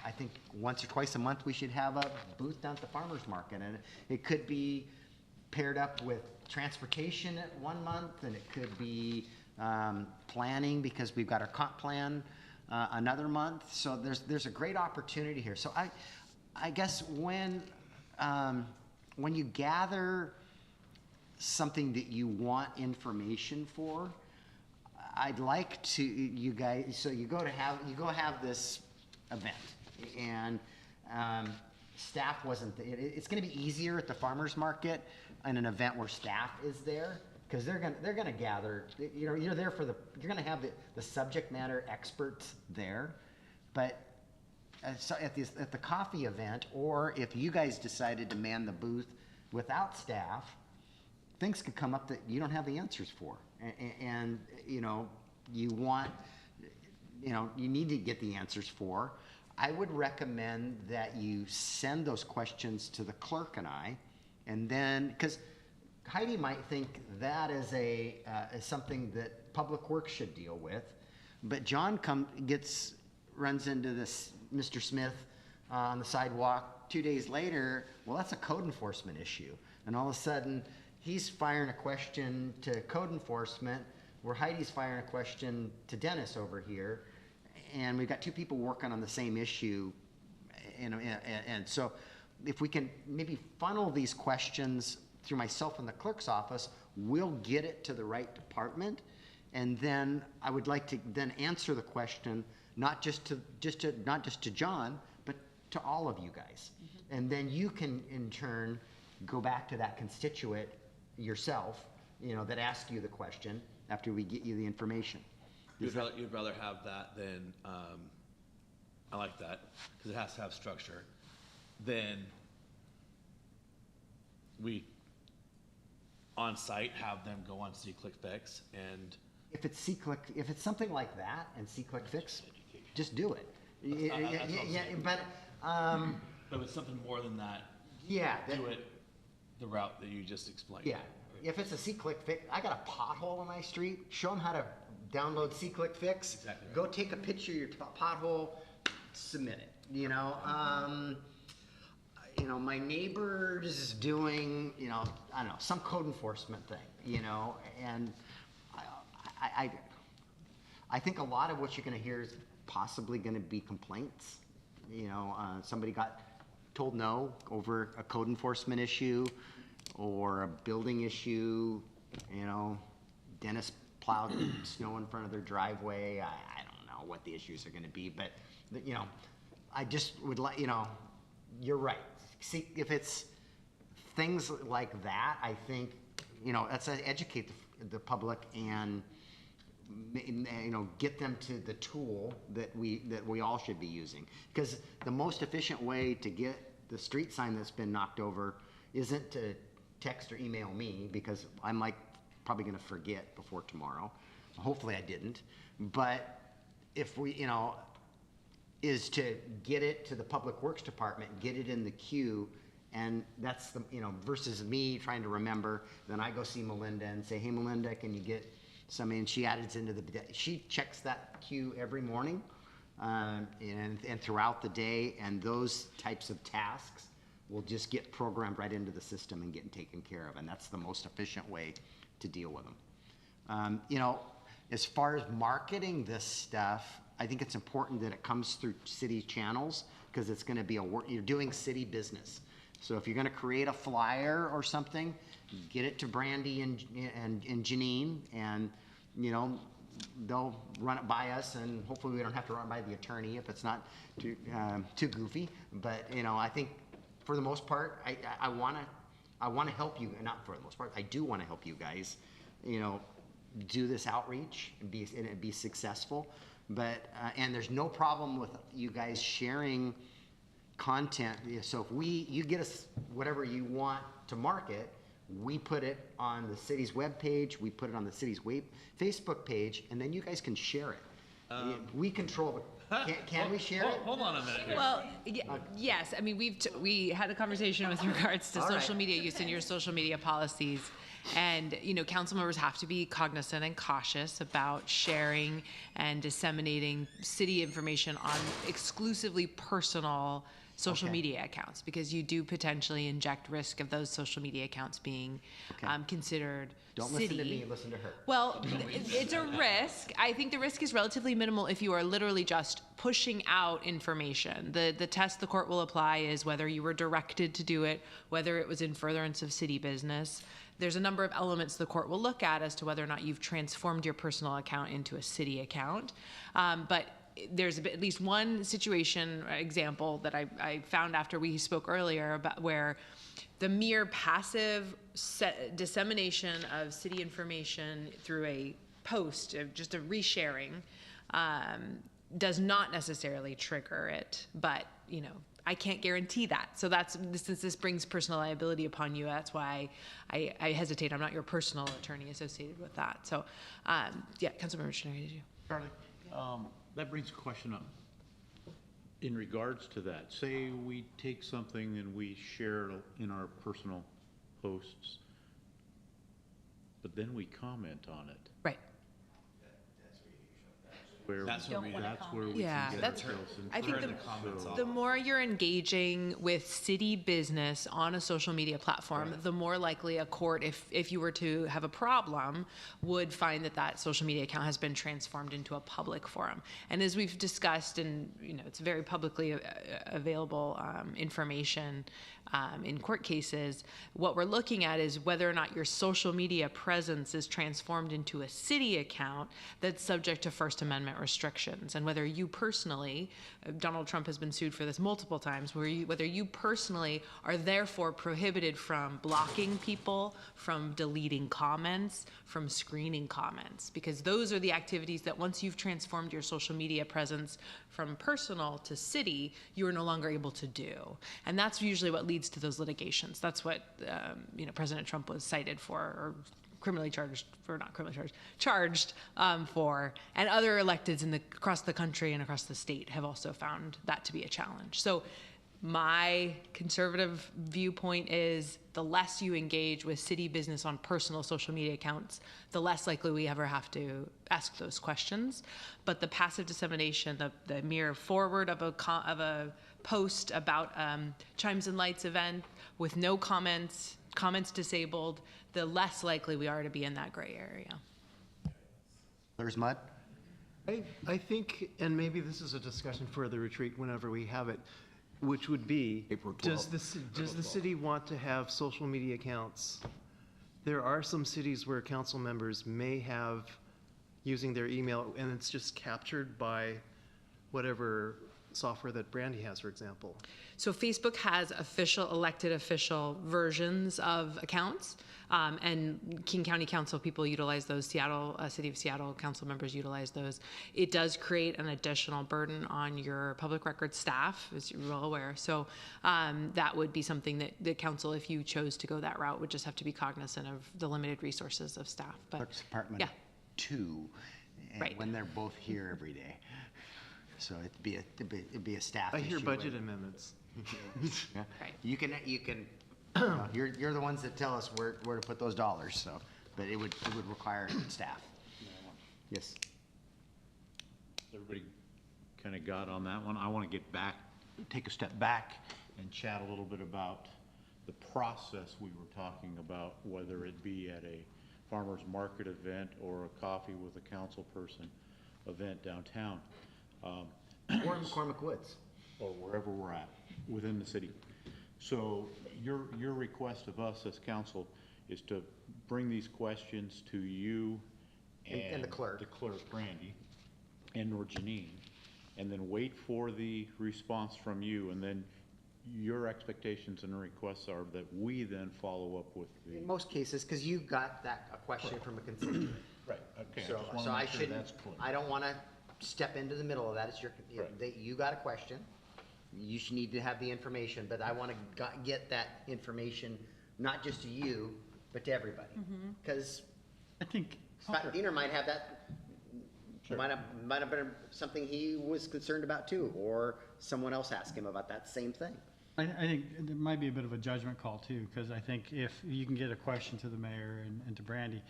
I think once or twice a month, we should have a booth down at the farmer's market. And it could be paired up with transportation at 1 month, and it could be planning because we've got our comp plan another month. So there's a great opportunity here. So I guess when you gather something that you want information for, I'd like to you guys. So you go have this event, and staff wasn't. It's going to be easier at the farmers market in an event where staff is there, because they're gonna gather. You're there you're gonna have the subject matter experts there, but so at the coffee event, or if you guys decided to man the booth without staff, things could come up that you don't have the answers for, and you need to get the answers for. I would recommend that you send those questions to the clerk and I, and then, because Heidi might think that is is something that Public Works should deal with, but John runs into this Mr. Smith on the sidewalk 2 days later. Well, that's a code enforcement issue, and all of a sudden he's firing a question to code enforcement, where Heidi's firing a question to Dennis over here, and we've got two people working on the same issue, and so if we can maybe funnel these questions through myself in the clerk's office, we'll get it to the right department, and then I would like to then answer the question not just to John, but to all of you guys, and then you can in turn go back to that constituent yourself, that asked you the question after we get you the information. You'd rather have that than, I like that, because it has to have structure, then we on site have them go on SeeClickFix, and if it's something like that and SeeClickFix, just do it. But if it's something more than that, do it the route that you just explained. Yeah, if it's a SeeClickFix, I got a pothole on my street, show them how to download SeeClickFix. Exactly right. Go take a picture of your pothole, submit it. My neighbor's doing, I don't know, some code enforcement thing, and I think a lot of what you're going to hear is possibly going to be complaints. Somebody got told no over a code enforcement issue or a building issue. Dennis plowed snow in front of their driveway. I don't know what the issues are going to be, but I just would like, you're right. See, if it's things like that, I think, that's to educate the public and get them to the tool that we all should be using. Because the most efficient way to get the street sign that's been knocked over isn't to text or email me, because I'm probably going to forget before tomorrow. Hopefully I didn't. But if we, is to get it to the Public Works Department, get it in the queue, and that's the, versus me trying to remember, then I go see Melinda and say, hey, Melinda, can you get somebody, and she adds into she checks that queue every morning, and throughout the day, and those types of tasks will just get programmed right into the system and get taken care of, and that's the most efficient way to deal with them. As far as marketing this stuff, I think it's important that it comes through city channels, because it's gonna be you're doing city business. So if you're gonna create a flyer or something, get it to Brandy and Janine, and, you know, they'll run it by us, and hopefully we don't have to run by the attorney if it's not too goofy. But, you know, I think for the most part, I wanna help you, not for the most part, I do wanna help you guys, you know, do this outreach and be successful. But, and there's no problem with you guys sharing content. So if you get us whatever you want to market, we put it on the city's webpage, we put it on the city's Facebook page, and then you guys can share it. We control it. Can we share it? Hold on a minute here. Well, yes, I mean, we had a conversation with regards to All right. social media use and your social media policies. And, you know, council members have to be cognizant and cautious about sharing and disseminating city information on exclusively personal social media accounts, because you do potentially inject risk of those social media accounts being considered Don't city. listen to me, listen to her. Well, it's a risk. I think the risk is relatively minimal if you are literally just pushing out information. The test the court will apply is whether you were directed to do it, whether it was in furtherance of city business. There's a number of elements the court will look at as to whether or not you've transformed your personal account into a city account. But there's at least one situation example that I found after we spoke earlier about where the mere passive dissemination of city information through a post, just a resharing, does not necessarily trigger it. But, you know, I can't guarantee that. So since this brings personal liability upon you, that's why I hesitate. I'm not your personal attorney associated with that. So, yeah, Councilmember Schneider, did you? Charlie, that brings a question up. In regards to that, say we take something and we share it in our personal posts, but then we comment on it. Right. That's where we Yeah, can get that's ourselves in I think trouble. the more you're engaging with city business on a social media platform, the more likely a court, if you were to have a problem, would find that social media account has been transformed into a public forum. And as we've discussed, and you know, it's very publicly available information in court cases, what we're looking at is whether or not your social media presence is transformed into a city account that's subject to First Amendment restrictions, and whether you personally, Donald Trump has been sued for this multiple times, whether you personally are therefore prohibited from blocking people, from deleting comments, from screening comments, because those are the activities that once you've transformed your social media presence from personal to city, you are no longer able to do. And that's usually what leads to those litigations. That's what you know, President Trump was cited for, or criminally charged for, not criminally charged for, and other electeds across the country and across the state have also found that to be a challenge. So my conservative viewpoint is the less you engage with city business on personal social media accounts, the less likely we ever have to ask those questions. But the passive dissemination, the mere forward of a post about Chimes and Lights event with no comments disabled, the less likely we are to be in that gray area. There's Mud. I think, and maybe this is a discussion for the retreat whenever we have it, which would be, does the city want to have social media accounts? There are some cities where council members may have using their email, and it's just captured by whatever software that Brandy has, for example. So Facebook has elected official versions of accounts, and King County Council people utilize those. City of Seattle council members utilize those. It does create an additional burden on your public records staff, as you're well aware. So that would be something that the council, if you chose to go that route, would just have to be cognizant of the limited resources of staff. But Clerk's Department yeah. 2, and Right. when they're both here every day. So it'd be a staff I issue. hear budget amendments. Yeah. Right. You can, you know, you're the ones that tell us where to put those dollars, so, but it would require staff. Yes. Everybody kind of got on that one. I want to take a step back and chat a little bit about the process we were talking about, whether it be at a farmer's market event or a coffee with a council person event downtown. Or McCormick Woods. or wherever we're at within the city. So your request of us as council is to bring these questions to you And the clerk. The clerk, Brandy, and/or Janine, and then wait for the response from you, and then your expectations and requests are that we then follow up with the. In most cases, because you got a question from a constituent. Right, okay. So, just wanna so I make sure shouldn't, that's clear. I don't want to step into the middle of that. It's your, Right. that you got a question. You should need to have the information, but I want to get that information, not just to you, but to everybody. Because I think, Scott Diener might have that, might have been something he was concerned about too, or someone else asked him about that same thing. I think it might be a bit of a judgment call too, because I think if you can get a question to the mayor and to Brandy,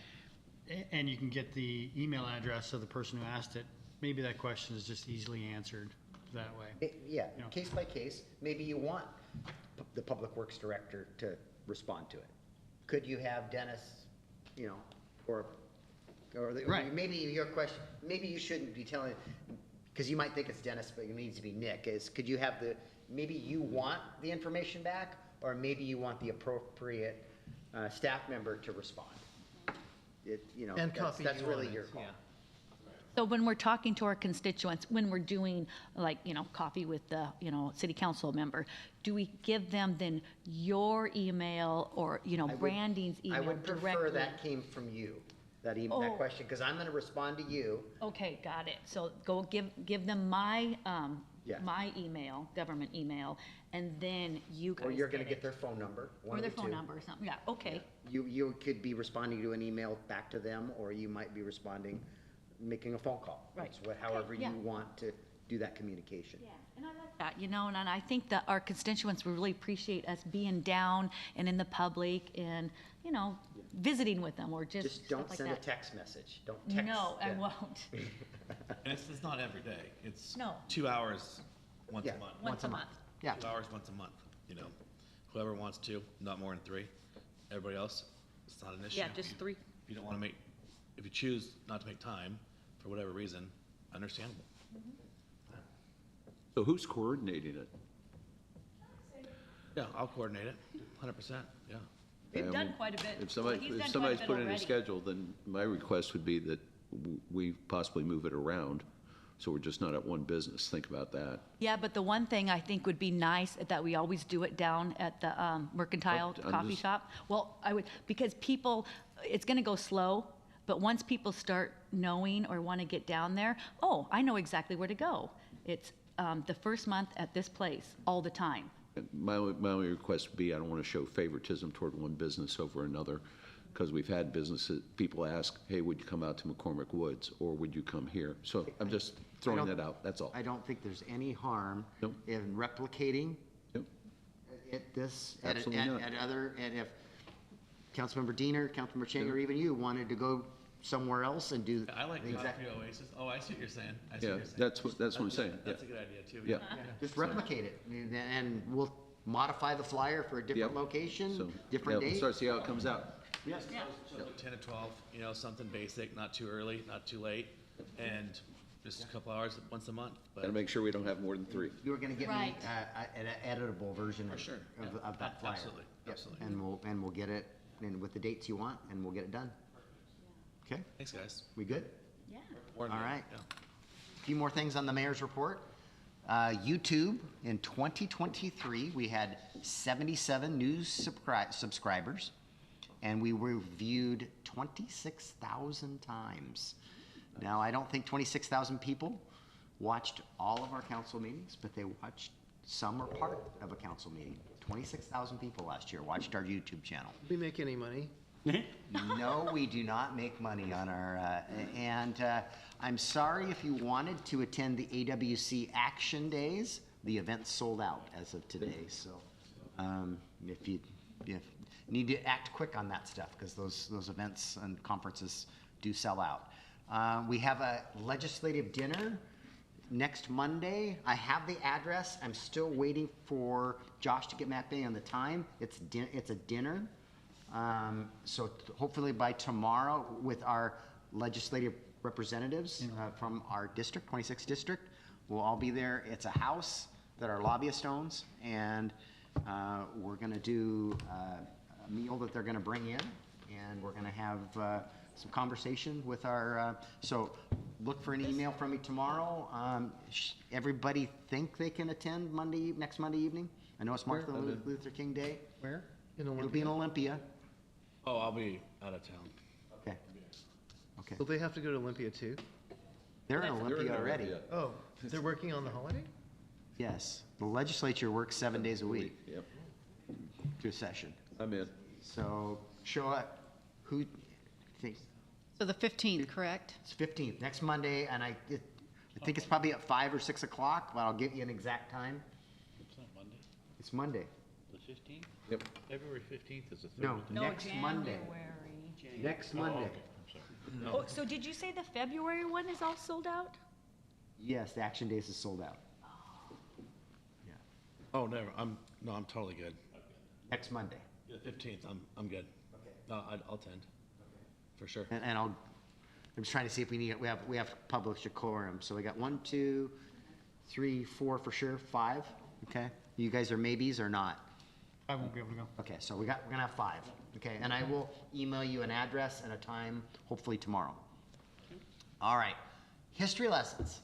and you can get the email address of the person who asked it, maybe that question is just easily answered that way. Yeah, You know. case by case, maybe you want the Public Works Director to respond to it. Could you have Dennis, you know, or Right. maybe your question, maybe you shouldn't be telling, because you might think it's Dennis, but it needs to be Nick, could you have maybe you want the information back, or maybe you want the appropriate staff member to respond? And copy that's you really on it, your call. yeah. So when we're talking to our constituents, when we're doing like, coffee with the, city council member, do we give them then your email or, Brandy's I email would directly? prefer that came from you, that Oh. question, because I'm going to respond to you. Okay, got it. So go give them my, Yeah. my email, government email, and then you guys Or you're gonna it. get their phone number, one Or of their the phone two. number or something, yeah, okay. You could be responding to an email back to them, or you might be responding, making a phone call. Right. It's however yeah. you want to do that communication. Yeah, and I like that, and I think that our constituents will really appreciate us being down and in the public and, visiting with them or just Just stuff don't like send a that. text message, don't text. No, I them. won't. And it's not every day. It's No. 2 hours once Yeah. a month. Once a month. Yeah. 2 hours once a month, Whoever wants to, not more than 3. Everybody else, it's not an issue. Yeah, just 3. If you don't want to if you choose not to make time for whatever reason, understandable. So who's coordinating it? Yeah, I'll coordinate it, 100%, yeah. We've I done mean, quite a bit. If Well, he's done quite a somebody's bit put in a already. schedule, then my request would be that we possibly move it around, so we're just not at one business. Think about that. Yeah, but the one thing I think would be nice that we always do it down at the Mercantile I'm Coffee just- Shop. Well, because people, it's gonna go slow, but once people start knowing or wanna get down there, oh, I know exactly where to go. It's the first month at this place, all the time. And my only request would be, I don't want to show favoritism toward one business over another, because we've had businesses, people ask, hey, would you come out to McCormick Woods, or would you come here? So I'm just throwing that out, that's all. I don't think there's any harm Nope. in replicating Yep. Absolutely not. and if Councilmember Diener, Councilmember Chang, or even you wanted to go somewhere else and do. I like the exact- Coffee Oasis. Oh, I see what you're saying. Yeah, that's what I'm saying. That's Yeah. a good idea, too. Yeah. Just replicate it, and we'll modify the flyer for a different Yep. location, So, different yeah, date. Start to see how it comes out. Yes. So 10 to 12, something basic, not too early, not too late, and just a couple hours once a month. But Gotta make sure we don't have more than 3. You were gonna get me Right. an editable version of sure. of that flyer. Absolutely, Yep. absolutely. And we'll get it, and with the dates you want, and we'll get it done. Okay, Thanks, guys. we good? Yeah. All right. Yeah. A few more things on the mayor's report. YouTube, in 2023, we had 77 new subscribers, and we were viewed 26,000 times. Now, I don't think 26,000 people watched all of our council meetings, but they watched some or part of a council meeting. 26,000 people last year watched our YouTube channel. Do we make any money? No, we do not make money on our, and I'm sorry if you wanted to attend the AWC Action Days, the event's sold out as of today, so if you need to act quick on that stuff, because those events and conferences do sell out. We have a legislative dinner next Monday. I have the address. I'm still waiting for Josh to get back to me on the time. It's a dinner. So hopefully by tomorrow with our legislative representatives from our district, 26th district, we'll all be there. It's a house. that our lobbyist owns, and we're gonna do a meal that they're gonna bring in, and we're gonna have some conversation with our, so look for an email from me tomorrow. Everybody think they can attend next Monday evening? I know it's Martin Luther King Day. Where? It'll be in Olympia. Oh, I'll be out of town. Okay. Okay. Will they have to go to Olympia too? They're in Olympia already. Oh, they're working on the holiday? Yes. The legislature works 7 days a week Yep, to a session. I'm in. So show up. Who thinks? So the 15th, correct? It's 15th, next Monday, and I think it's probably at 5 or 6 o'clock, but I'll give you an exact time. It's not Monday, It's Monday. the 15th? Yep. February 15th is a No, Thursday. next Monday. Next Monday. Oh, so did you say the February one is all sold out? Yes, the Action Days is sold out. Yeah. Oh, never. I'm totally good. Next Monday. The 15th, I'm good. No, I'll attend. For sure. And I'm just trying to see if we have to publish a quorum. So we got 1, 2, 3, 4 for sure, 5. Okay. You guys are maybes or not? I won't be able to go. Okay, so we're gonna have 5. Okay, and I will email you an address and a time, hopefully tomorrow. All right, history lessons.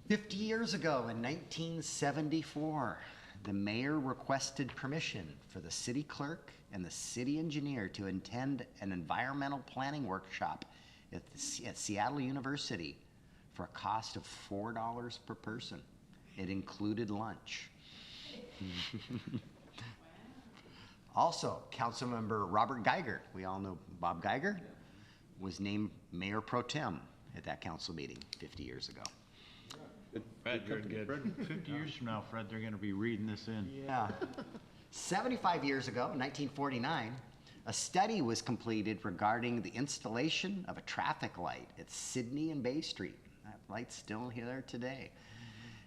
50 years ago in 1974, the mayor requested permission for the city clerk and the city engineer to attend an environmental planning workshop at Seattle University for a cost of $4 per person. It included lunch. Also, Councilmember Robert Geiger, we all know Bob Geiger, was named Mayor Pro Tem at that council meeting 50 years ago. Fred, you're good. Fred, 50 years from now, Fred, they're gonna be reading this in. Yeah. 75 years ago, 1949, a study was completed regarding the installation of a traffic light at Sydney and Bay Street. That light's still here today.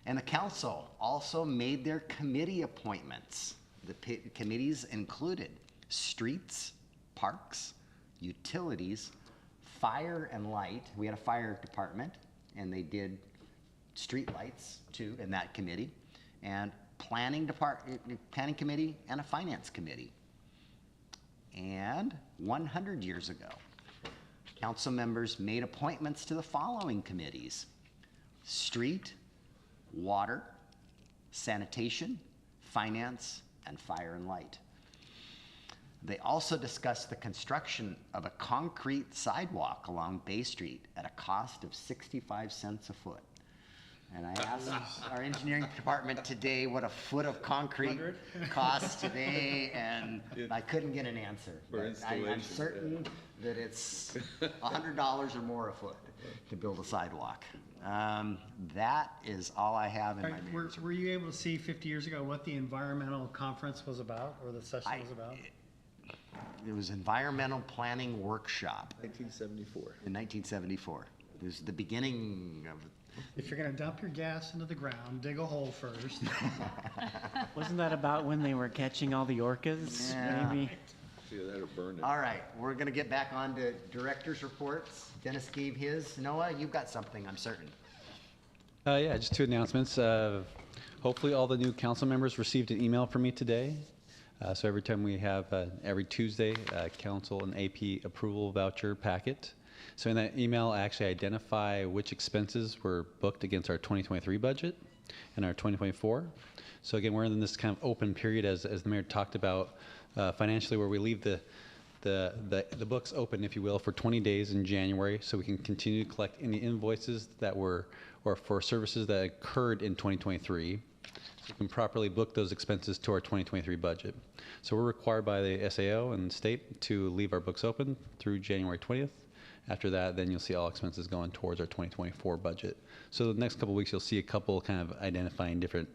And the council also made their committee appointments. The committees included streets, parks, utilities, fire and light. We had a fire department, and they did street lights too in that committee, and planning committee and a finance committee. And 100 years ago, council members made appointments to the following committees: street, water, sanitation, finance, and fire and light. They also discussed the construction of a concrete sidewalk along Bay Street at a cost of 65 cents a foot. And I asked our engineering department today what a foot of concrete costs today, and I couldn't get an answer. But I'm certain that it's $100 or more a foot to build a sidewalk. That is all I have in my mayor's Were you able to see 50 years ago what the environmental conference was about, or the session was about? It was Environmental Planning Workshop 1974. in 1974. It was the beginning of. If you're gonna dump your gas into the ground, dig a hole first. Wasn't that about when they were catching all the orcas, Yeah. maybe? See, that'll burn it. All right, we're gonna get back on to director's reports. Dennis gave his. Noah, you've got something, I'm certain. Yeah, just 2 announcements. Hopefully all the new council members received an email from me today. So every time we have, every Tuesday, council and AP approval voucher packet. So in that email, I actually identify which expenses were booked against our 2023 budget and our 2024. So again, we're in this kind of open period, as the mayor talked about, financially, where we leave the books open, if you will, for 20 days in January, so we can continue to collect any invoices that were, or for services that occurred in 2023. So we can properly book those expenses to our 2023 budget. So we're required by the SAO and the state to leave our books open through January 20th. After that, then you'll see all expenses going towards our 2024 budget. So the next couple of weeks, you'll see a couple kind of identifying different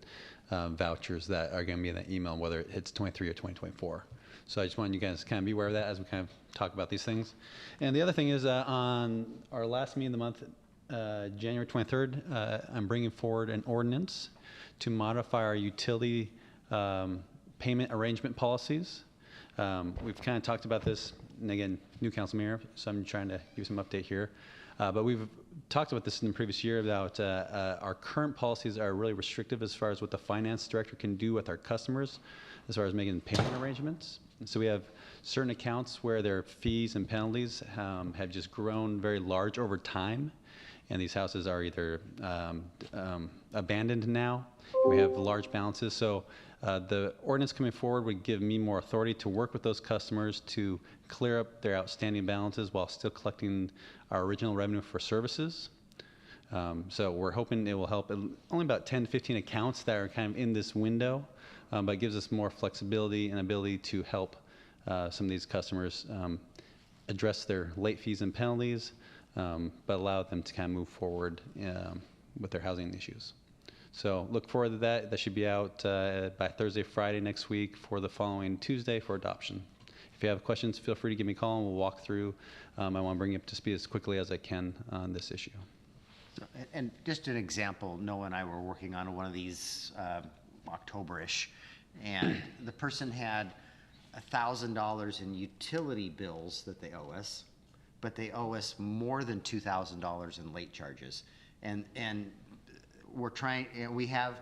vouchers that are going to be in that email, whether it hits 23 or 2024. So I just wanted you guys to kind of be aware of that as we kind of talk about these things. And the other thing is on our last meeting of the month, January 23rd, I'm bringing forward an ordinance to modify our utility payment arrangement policies. We've kind of talked about this, and again, new council mayor, so I'm trying to give some update here. But we've talked about this in the previous year about our current policies are really restrictive as far as what the finance director can do with our customers as far as making payment arrangements. And so we have certain accounts where their fees and penalties have just grown very large over time. And these houses are either abandoned now. We have large balances. So the ordinance coming forward would give me more authority to work with those customers to clear up their outstanding balances while still collecting our original revenue for services. So we're hoping it will help only about 10 to 15 accounts that are kind of in this window, but it gives us more flexibility and ability to help some of these customers address their late fees and penalties, but allow them to kind of move forward with their housing issues. So look forward to that. That should be out by Thursday, Friday next week for the following Tuesday for adoption. If you have questions, feel free to give me a call and we'll walk through. I want to bring you up to speed as quickly as I can on this issue. And just an example, Noah and I were working on one of these October-ish, and the person had $1,000 in utility bills that they owe us, but they owe us more than $2,000 in late charges. And we're trying, and we have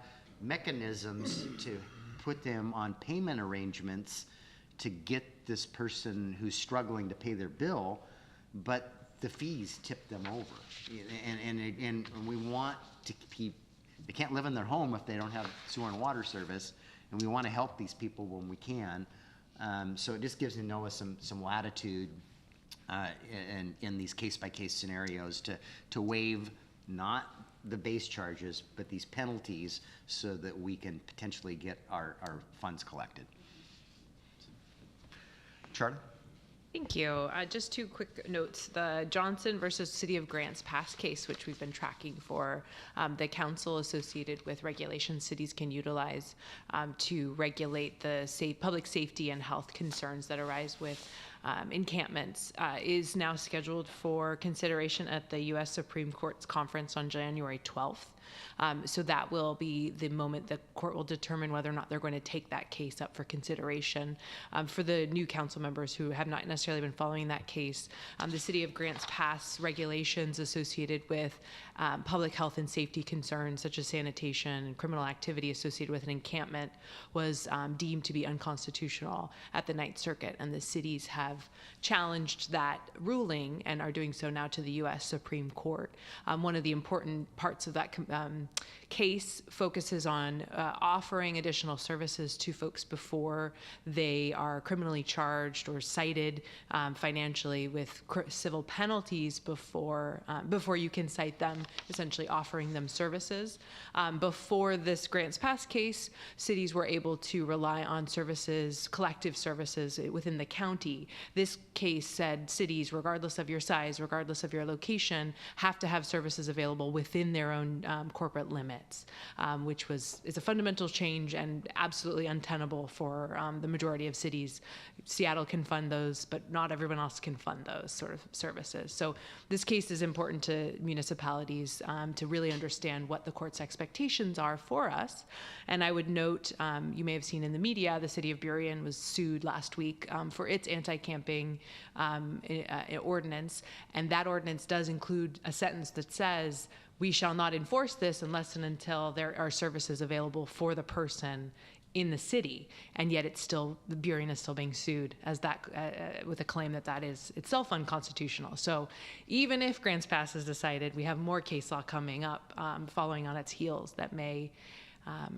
mechanisms to put them on payment arrangements to get this person who's struggling to pay their bill, but the fees tip them over. And we want to keep, they can't live in their home if they don't have sewer and water service, and we want to help these people when we can. So it just gives Noah some latitude in these case-by-case scenarios to waive not the base charges, but these penalties so that we can potentially get our funds collected. Charlie? Thank you. Just two quick notes. The Johnson versus City of Grants past case, which we've been tracking for, the council associated with regulations cities can utilize to regulate the public safety and health concerns that arise with encampments, is now scheduled for consideration at the U.S. Supreme Court's conference on January 12th. So that will be the moment the court will determine whether or not they're going to take that case up for consideration. For the new council members who have not necessarily been following that case, the City of Grants passed regulations associated with public health and safety concerns such as sanitation and criminal activity associated with an encampment was deemed to be unconstitutional at the Ninth Circuit, and the cities have challenged that ruling and are doing so now to the U.S. Supreme Court. One of the important parts of that case focuses on offering additional services to folks before they are criminally charged or cited financially with civil penalties before you can cite them, essentially offering them services. Before this Grants Pass case, cities were able to rely on services, collective services within the county. This case said cities, regardless of your size, regardless of your location, have to have services available within their own corporate limits, which is a fundamental change and absolutely untenable for the majority of cities. Seattle can fund those, but not everyone else can fund those sort of services. So this case is important to municipalities to really understand what the court's expectations are for us. And I would note, you may have seen in the media, the city of Burien was sued last week for its anti-camping ordinance, and that ordinance does include a sentence that says, we shall not enforce this unless and until there are services available for the person in the city, and yet it's still, the Burien is still being sued as that with a claim that is itself unconstitutional. So even if Grants Pass is decided, we have more case law coming up following on its heels that may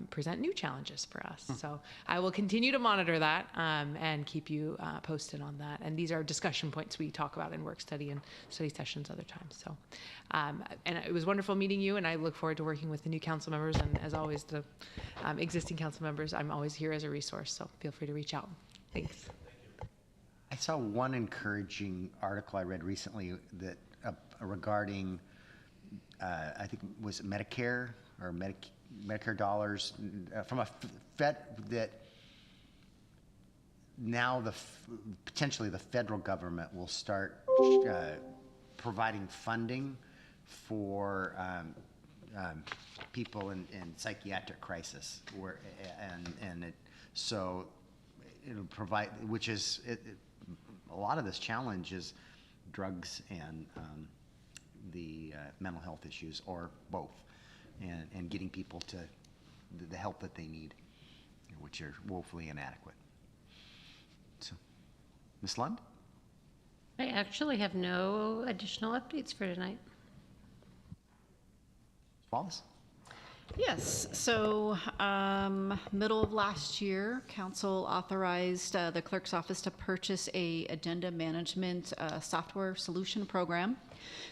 present new challenges for us. So I will continue to monitor that and keep you posted on that. And these are discussion points we talk about in work study and study sessions other times. So, and it was wonderful meeting you, and I look forward to working with the new council members, and as always, the existing council members. I'm always here as a resource, so feel free to reach out. Thanks. I saw one encouraging article I read recently that regarding, I think was it Medicare or Medicare dollars from a Fed, that now potentially the federal government will start providing funding for people in psychiatric crisis, so it'll provide, which is a lot of this challenge is drugs and the mental health issues, or both, and getting people to the help that they need, which are woefully inadequate. So, Ms. Lund? I actually have no additional updates for tonight. Wallace? Yes, so middle of last year, council authorized the clerk's office to purchase a agenda management software solution program.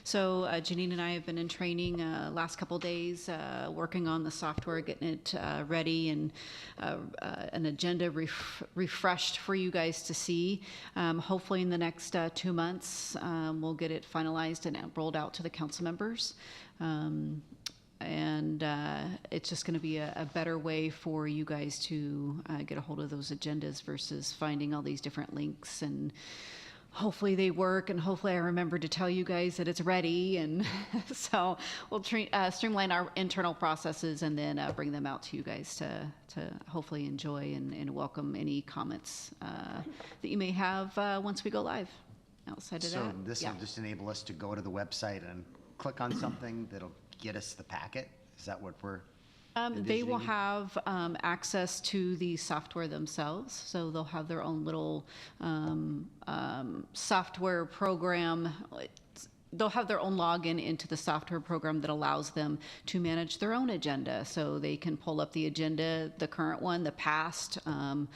So Janine and I have been in training last couple days, working on the software, getting it ready, and an agenda refreshed for you guys to see. Hopefully in the next 2 months, we'll get it finalized and rolled out to the council members. And it's just going to be a better way for you guys to get a hold of those agendas versus finding all these different links. And hopefully they work, and hopefully I remember to tell you guys that it's ready. And so we'll streamline our internal processes and then bring them out to you guys to hopefully enjoy and welcome any comments that you may have once we go live. Outside of that, So this will just enable us to go to the website and click on something that'll get us the packet? Is that what we're they will envisioning? have access to the software themselves, so they'll have their own little software program. They'll have their own login into the software program that allows them to manage their own agenda. So they can pull up the agenda, the current one, the past, or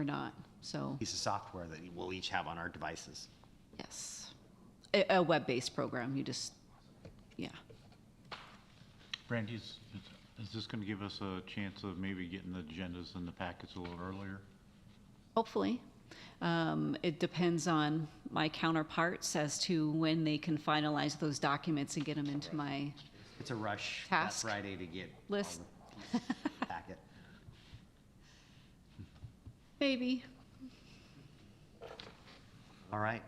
not. So Piece of software that we'll each have on our devices. yes, a web-based program. You just Brandy, is this going to give us a chance of maybe getting the agendas and the packets a little earlier? Hopefully. It depends on my counterparts as to when they can finalize those documents and get them into my It's a rush Task. that Friday to get list. all the packet. Maybe. All right.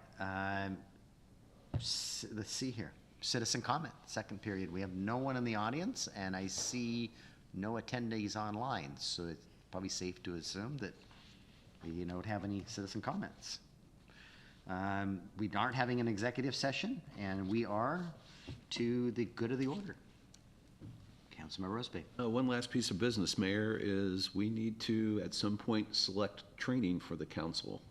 Let's see here. Citizen comment, second period. We have no one in the audience, and I see no attendees online, so it's probably safe to assume that we don't have any citizen comments. We aren't having an executive session, and we are to the good of the order. Councilmember Roseby. One last piece of business, Mayor, is we need to, at some point, select training for the council.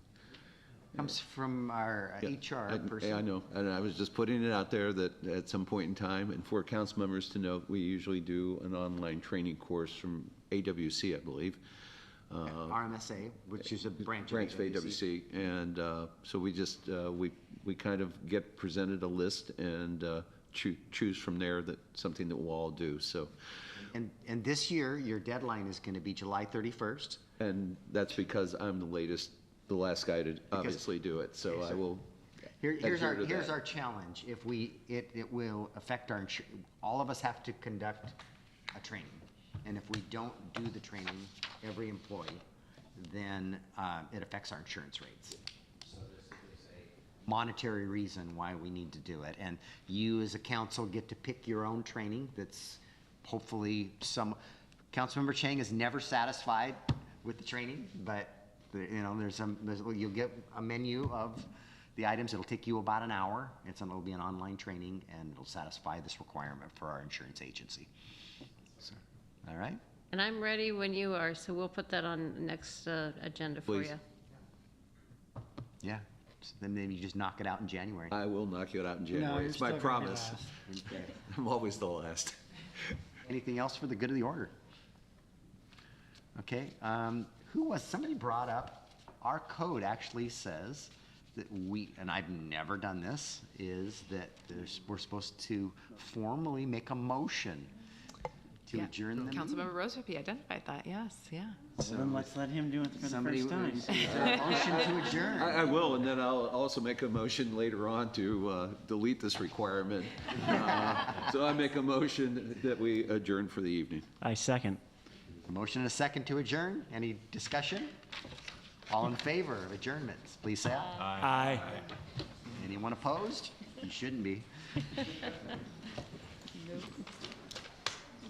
Comes from our HR person. Yeah, I know, and I was just putting it out there that at some point in time, and for council members to know, we usually do an online training course from AWC, I believe. RMSA, which is a branch of AWC. And so we just, we kind of get presented a list and choose from there that something that we'll all do, so. And this year, your deadline is going to be July 31st. And that's because I'm the last guy to obviously do it, so I will Here's adhere to that. our challenge. If it will affect our, all of us have to conduct a training. And if we don't do the training, every employee, then it affects our insurance rates. So there's a monetary reason why we need to do it. And you as a council get to pick your own training that's hopefully Councilmember Chang is never satisfied with the training, but you'll get a menu of the items. It'll take you about an hour. It'll be an online training, and it'll satisfy this requirement for our insurance agency. So, all right? And I'm ready when you are, so we'll put that on next agenda for Please. you. Yeah. So then maybe you just knock it out in January. I will knock you out in January. you're It's my still gonna be promise. last. Okay. I'm always the last. Anything else for the good of the order? Okay. Somebody brought up, our code actually says that and I've never done this, is that we're supposed to formally make a motion to adjourn the meeting. Councilmember Roseby identified that. Yes, yeah. So then let's let him do it for the Somebody first time. is there a motion to adjourn? I will, and then I'll also make a motion later on to delete this requirement. So I make a motion that we adjourn for the evening. I second. A motion and a second to adjourn. Any discussion? All in favor of adjournments, please say aye. Aye. Anyone opposed? You shouldn't be.